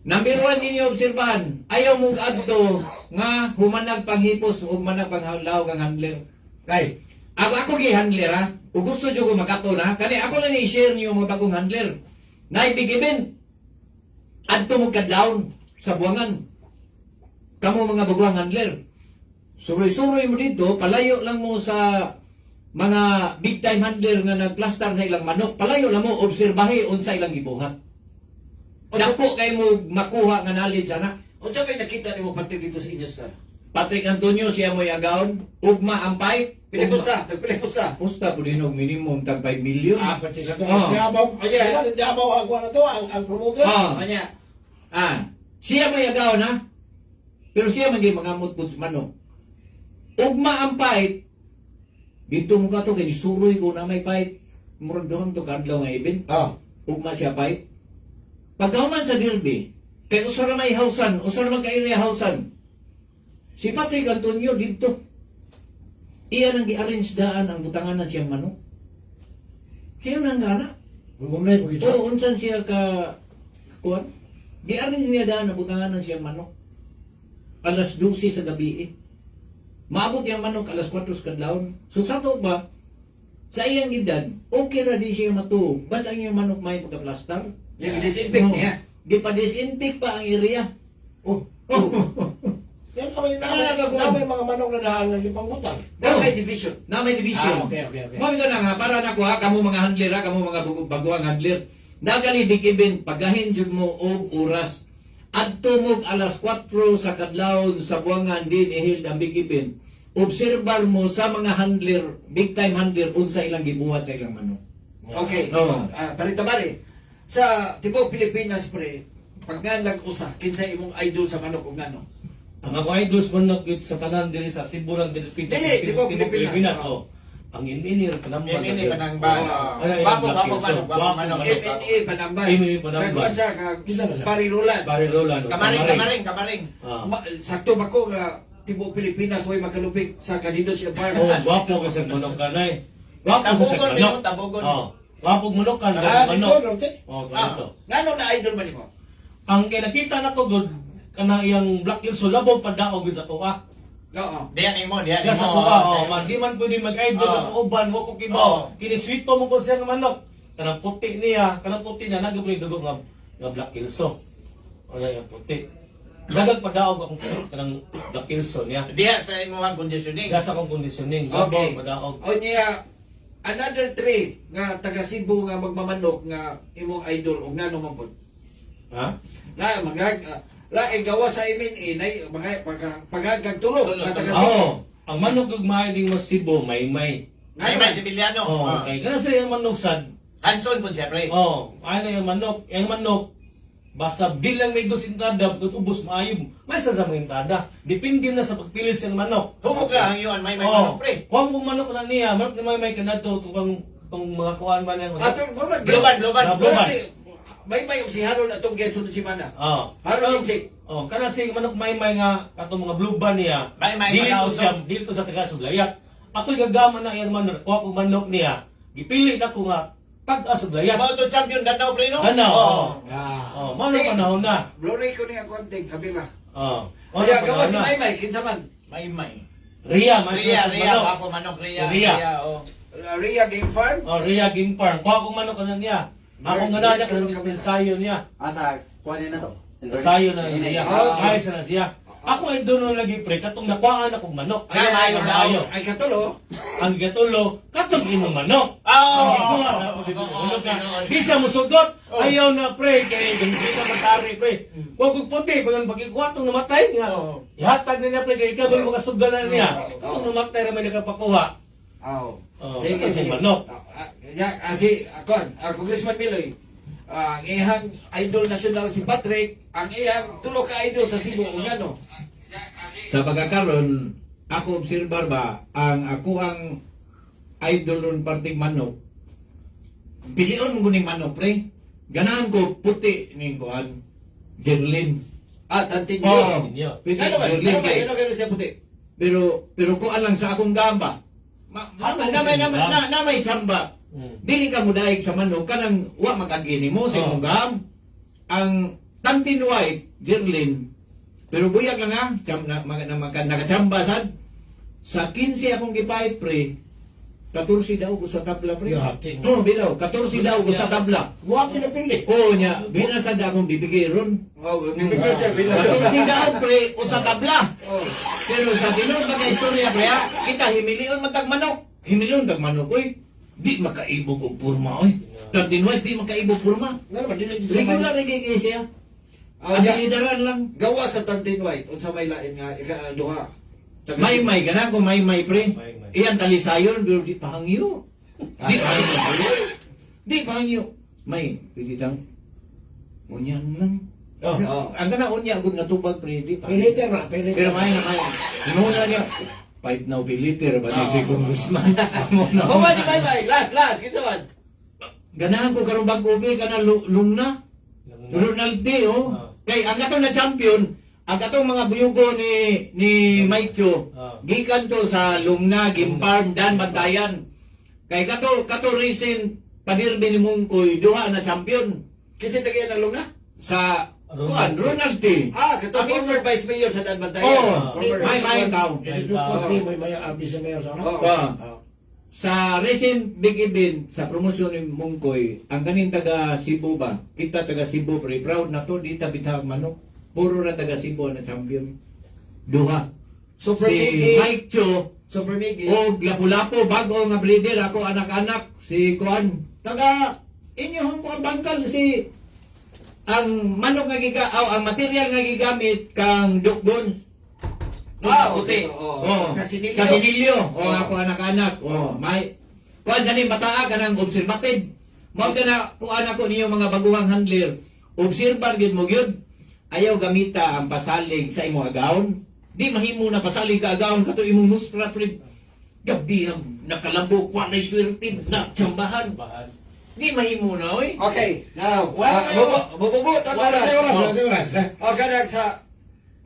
Number 1 ninyo obserbahan. Ayaw mong adto nga humanag panghipos o manag panghaulaw kang handler. Kay, Ako gi-handler ha. Kung gusto nyo ko makato na, kani ako lang i-share niyo mga bagong handler. Na big event. Adto mo kadlaon sa buwangan. Kamu mga bagong handler. Suroy-suroy mo dito, palayo lang mo sa mga big time handler nga nagplastar sa ilang manok. Palayo lang mo, obserbahe unsa ilang gibuhat. Dako kay mo makuha nga knowledge ana. Unsa may nakita nimo Patrick dito sa inyo star? Patrick Antonio siya mo'y agawon, ugma ampay, Pilipusta, nagpilipusta. pusta po din og minimum tag 5 million. pati sa ito, Oh. Diabaw. Ayan. Diabaw ang kuha na to, ang promoter. Anya. Siya mo'y agawon ha. Pero siya man di mangamot pud sa manok. Ugma ampay, dito mo ka to kay suroy ko na may fight. Murag doon to kadlaw nga event. Ugma siya fight. Pagkahuman sa derby, kay usara may hausan, usara man kay area hausan. Si Patrick Antonio dito. Iyan ang gi-arrange daan ang butanganan siyang manok. Sino nang gana? Gumulay po ito. Oo, unsan siya ka kuan? Gi-arrange niya daan ang butanganan siyang manok. Alas 12 sa gabi. Maabot yung manok alas 4 kadlawon. So sa to ba, sa iyang edad, okay ra di siya matuog. Basta ang iyang manok may pagka-plaster. Disinfect niya. Di pa disinfect pa ang area. Yan kami may mga manok na dahil ng ipangbutan. May division. Na may division. Okay. Mami na nga, para na ko ha, kamo mga handler ha, kamo mga baguang handler. Nagali big event, pagahin jud mo og oras. Adto mo alas 4 sa kadlawon sa buwangan din ihil ang big event. Obserbar mo sa mga handler, big time handler, unsa ilang gibuhat sa ilang manok. Okay. Oo. Bari. Sa tibo Pilipinas pre, pag nga nag-usa, kinsa imong idol sa manok ug ngano? Ang ako idols manok gid sa tanan diri sa Cebu ran diri Dili, di ba Pilipinas? Oh. Ang ini panambal. Ini panambal. Bapo manok. MNA Panambay. MNA Panambay. Kagwan sa Parirulan. Barilolan. Kamaring. Sakto ba ko nga tibo Pilipinas way makalupit sa Canidos Empire. Oh, guwapo ka sa manok kanay. Guwapo sa manok. Tabugon. Oh. Guwapo manok kan Dito, manok. Norte. Oh, ganito. Ngano na idol man nimo? Ang kinakita nako good kana iyang Black Hills so labaw padaog sa tuwa. Oo. Diyan imo. Sa tuwa, man di man pwede mag-idol ng uban mo ko kibaw. Kiniswito mo ko siya ng manok. Kanang puti niya nagapre dugo nga Black Hills. Wala yung puti. Dagang padaog akong kanang Black Hills niya. Diyan sa imo ang conditioning. Gasa akong conditioning. Okay. Labaw padaog. O niya, another three nga taga Cebu nga magmamanok nga imong idol ug ngano man pod. Ha? Na gawa sa MNA nay mga pagagag tulog nga taga Cebu. Oo. ang manok ug maayo mo Cebu, may. Ay, may sibilyano. Oh, okay. Kasi yung manok sad, Hanson po siyempre. oh, ano yung manok, basta bilang may gusto intada, ubos maayo, may sasamang intada. Depende na sa pagpili sa manok. Humog ka ang yun, may manok pre. Kung kung manok na niya, manok na may kanato, kung mga kuhaan man yan. Ato mo man. Bloban. May si Harold atong gesunod si Mana. Oh. Harold si Kana si manok may nga katong mga blue ban niya. May Dito sa taga Suglayat. Ako gagaman na iyang manok, kuha ko manok niya. Gipili na ko nga taga Suglayat. Mga to champion Dandaw pre no? Ano? Ah. Oh, manok panahon na. Glory ko niya konting kabila. Oh. Kaya gawas si Maymay kinsa man. May. Ria, may Ria, manok. ako manok Ria. Ria. Oh. Ria Game Farm. Oh, Ria Game Farm. Kuha ko manok na niya. Ako nga na niya, kanang ensayo niya. Asa, kuha na to. Ensayo na niya. Ah. Ayos na siya. Ako ay doon lagi pre, katong nakuhaan akong manok. Ay, maayo. Ay katulo. Ang gatulo, katong imong manok. Oh. Gikuha na ako dito. Ulog ka. Di siya musugot. Ayaw na pre, kay hindi ka matari pre. Huwag kong puti, pag pagkikuha itong namatay nga. Ihatag na niya pre, kay ikaw yung makasugan na niya. Itong namatay naman niya kapakuha. Oh. Oh, Sige, katong sige. manok. Si Congressman Miloy, ang iyang idol national si Patrick, ang iyang tulo ka idol sa Cebu, ano? Sa pagkakaroon, ako obserbar ba, ako ang idol ron parting manok. Pilion mo guning manok, pre. Ganahan ko puti ning kuan. Jerlin. Tantin Oh, Ninyo. puti Ano ba? Jerlin kay. Ano ganun siya puti? Pero kuan lang sa akong gamba. Namay samba. Dili ka mo daig sa manok kanang wa makagini mo sa imong gam. Ang Tantin White, Jerlin, pero buyag lang ha, nakachamba sad. Sa 15 akong gipahit pre, 14 daw ko sa tabla pre. Yakin. No, bilaw, 14 daw ko sa tabla. Huwag pinapili. Oo niya, binasad akong bibigay ron. Oh, bibigyan siya, 14 daw pre, o sa tabla. Oh. Pero sa tinuod mga istorya pre ha, kita himilion matag manok. Himilion tag manok oy. Di makaibog og purma oy. Tantin White di makaibog purma. Nga naman, dili sa Regular na gigay siya. Ah, Ang ya. lidaran lang. Gawa sa Tantin White, unsa may lain nga duha. May gana ko may pre. May. Iyan talisayon pero di pahangyo. Di pahangyo. Di pahangyo. May pilitang unyan lang. Oh. Ang kana unya gud nga tubag pre di pa. Piliter na, piliter. Pero may na may. Inuna niya. Pipe now piliter ba ni si Congressman. Oh, may. Last, kinsa man? Ganahan ko karong bag-ubi kana lungna. Ronald D. Oh. Kay ang atong na champion, ang atong mga buyugo ni Maicho, gikan to sa Lungna, Gimparm, Dan, Bantayan. Kay kato recent panirbi ni Mungkoy, duha na champion Kasi tagayan ng luna? sa kuan Ronald T. Kato former vice mayor sa Dan Bantayan. Oh, Former may tao. Kasi Dr. T, may maya, abis sa mayor sa ano? Oh. Sa recent big event sa promosyon ni Mungkoy, ang kaning taga Cebu ba? Kita taga Cebu, pre, proud na to, di tabitang manok. Puro na taga Cebu na champion. Duha. Super Si Miggy. Mike Cho, Super Miggy. o Lapu-Lapu, bago nga breeder, ako anak-anak, si Kuan, taga inyo ang bangkal, si ang manok nga ang material nga gigamit kang Dukbon. Okay. puti. Kasinilyo. Ako anak-anak. May kuan sa ni bataa kanang observative. Mao kana kuan ako niyo mga baguhang handler. Obserbar gyud mo gyud. Ayaw gamita ang pasalig sa imong agawon. Di mahimo na pasalig ka agawon kato imong muspra pre. Gabi ang nakalabo kwa na swerte na tsambahan. Di mahimo na oy. Okay, now, bububuto ang oras. Okay, sa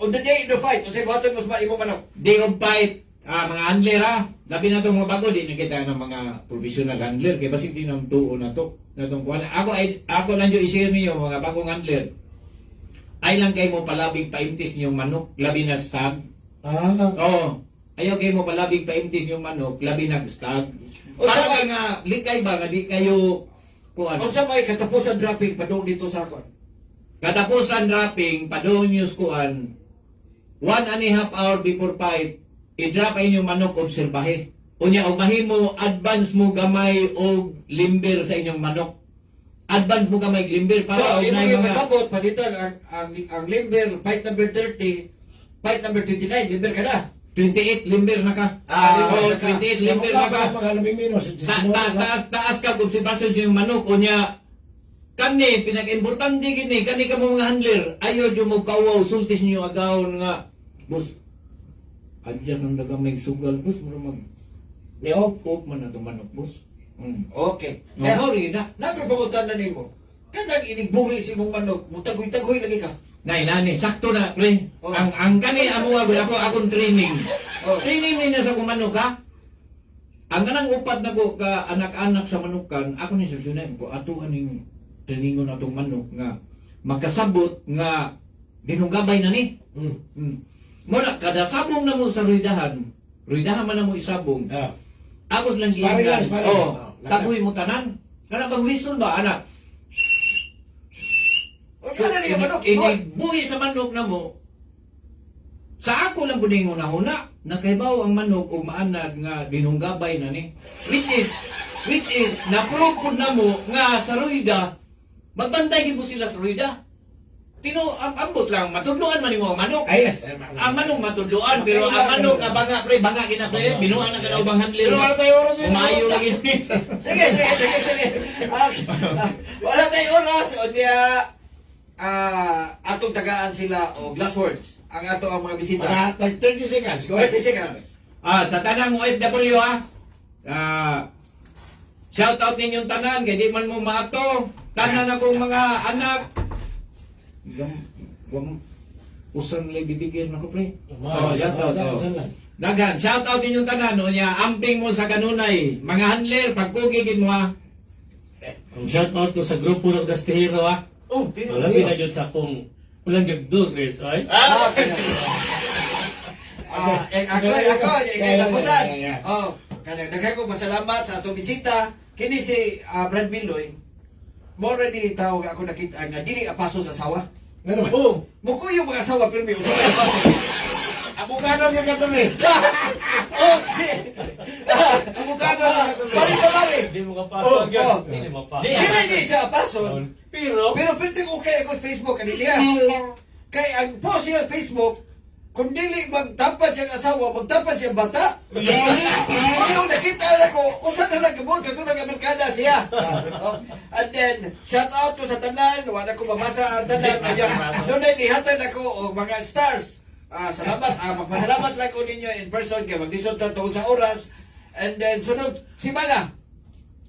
on the day of the fight, kung sa'yo baton mo sa imong manok. Day of fight, mga handler ha. Labi na itong mga bago, di na kita ng mga professional handler. Kaya basig din ang tuo na to. Na itong kuwan. Ako lang yung i-share niyo, mga bagong handler. Ay lang kayo mo palabing paimtis niyong manok, labi na stag. Oo. Ayaw kayo mo palabing paimtis niyong manok, labi na stag. Para kayo nga, likay ba, nga di kayo kuwan. Kung sa may katapusan dropping, padung dito sa akon. Katapusan wrapping, padoon news kuan, 1.5 hour before fight, i-drop ay inyong manok, obserbahe. Unya, og mahimo, advance mo gamay og limber sa inyong manok. Advance mo gamay limber para So, og imo nay yung mga... masabot, palitan ang limber, fight number 30, fight number 29, limber ka na. 28 limber na ka. Oo, 28 limber na ka. Mga namimino, Taas ka kung si Basil yung manok o niya. Kani, pinag-importante gini, kani ka mga handler. Ayaw yung mo kawaw, sultis niyo agawon nga. Boss, adjust ang dagang may sugal, boss. Mura mag... Op man na itong manok, boss. Okay. No, rin na. Nagkapangutan na nimo. Kanang inigbuhi si mong manok, mutagoy-tagoy lagi ka. Nay, nani, sakto na, pre. Oh. Ang kani, ako akong training. Oh. Training ni na sa kung manok, ha? Ang kanang upat na ko ka anak-anak sa manukan, ako ni susunan ko, ato aning trainingon na itong manok nga magkasabot nga dinunggabay na ni. Muna, kada sabong na mo sa ruidahan man na mo isabong, agos lang Sparring lang, sparring. tagoy mo tanan. Kana bang whistle ba, anak? O kana niya manok. Inigbuhi sa manok na mo, sa ako lang buning una-una, nakaibaw ang manok o maanad nga dinunggabay na ni. Which is, na-prove po na mo nga sa ruida, magbantay din po sila sa ruida. Ambot lang, matudluan man mo ang manok. Ay, yes. Ang manok matudluan, pero ang manok nga banga gina pre, binuha na ka ubang handler. Pero wala tayo oras yun. Umayo lagi. Sige. Wala tayong oras. O niya, atong tagaan sila o glass words. Ang ato ang mga bisita. Mga tag 30 seconds. Go 30 ahead. seconds. Sa tanang OFW shout out ninyong tanan, kaya di man mo maato. Tanan akong mga anak. Usang lang bibigyan ako, pre. Shout out. Saan lang? Dagan, shout out ninyong tanan. O niya, amping mo sa kanunay. Mga handler, pagkugigin mo, ha. Shout out ko sa grupo ng Gastihero, ha. Wala na yun sa akong walang gagdures, ay. Ako, ikaw. Yeah. Oh, daghan ko pasalamat sa atong bisita. Kini si Brad Miloy. Mo ready tawag ako nakita nga dili apaso sa sawa. Nga naman. Muko yung mga sawa pero may usaw apaso. Abogado niya ka tuloy. Okay. Abogado niya ka tuloy. Bari. Hindi mo kapasok yan. Hindi mo pa. Dili siya apaso. Pero, Pero pwede ko kay ako sa Facebook kanila. Kay ang post siya sa Facebook, kung dili magtampan siya ng asawa, magtampan siya bata. Yung nakita na ko, usan na lang gamot, kasi nag-Amerikana siya. And then, shout out ko sa tanan, wala ko mamasa ang tanan. Doon ay nihatag ako o mga stars. Salamat, magpasalamat lang ko ninyo in person, kaya magdisod na tungkol sa oras. And then, sunod, si Mana,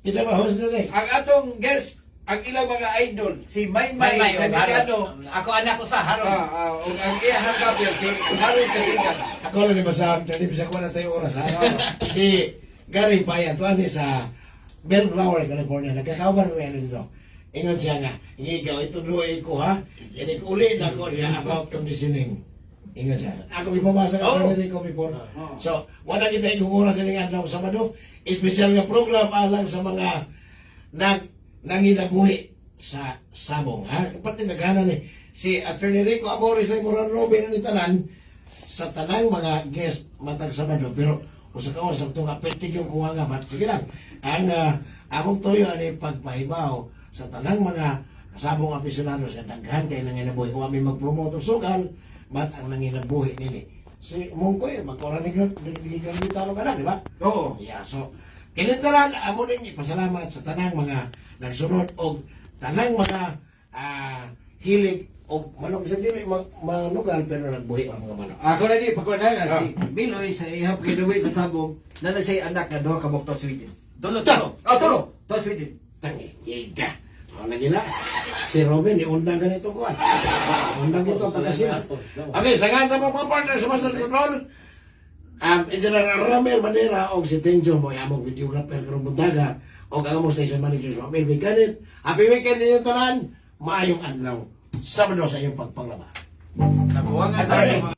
Kita ba host na rin? ang atong guest, ang ilang mga idol, si Maymay sa Mikano. Ako anak ko sa Haron. Ang iyahang kapil, si Harold Katigan. Ako lang ni Basam, hindi bisa ko na tayo oras. Si Gary Bayan, to ani sa Bellflower, California. Nagkakawan mo yan dito. Ingon siya nga, ikaw, ito doon ko ha. Yan uli na ko niya about conditioning. Ingon siya. Ako ipabasa ka pa ko before. So, wala kita ikong oras ng adlaw sa Sabado. Espesyal nga program alang sa mga nanginabuhi sa sabong. Pati naghanan ni si Attorney Rico Amores ay Moran Robin ni tanan sa tanang mga guest matag Sabado. Pero usa ka sa tunga pertig yung kuha nga. But sige lang, ang among toyo ani pagpahibaw sa tanang mga sabong aficionado sa daghan kay nanginabuhi. Kung kami mag-promote og sugal, but ang nanginabuhi nini si Mungkoy, magkora ni Gigan Bitaro ka na, di ba? Oo. Yeah, so, kinindaran, amo din pasalamat sa tanang mga nagsunod o tanang mga hilig o manok sa dili manugal pero nagbuhi ang mga manok. Ako na di, pagkunagan, si Miloy sa ihap kinabuhi sa sabong, na nagsay anak na duha ka to Sweden. Tulo. Tulo! To Sweden. Tangi, giga. Ano na gina? Si Robin, iundang ganito ko. Undang ito ang pagkasina. Okay, sangan sa mga partner sa Master Control. Engineer Ramel Manera o si Tenjo mo, among videographer karong buntaga o ang among station manager sa Amel Biganit. Happy weekend ninyo tanan. Maayong adlaw. Sabado sa iyong pagpanglaba. Nabuwangan tayo.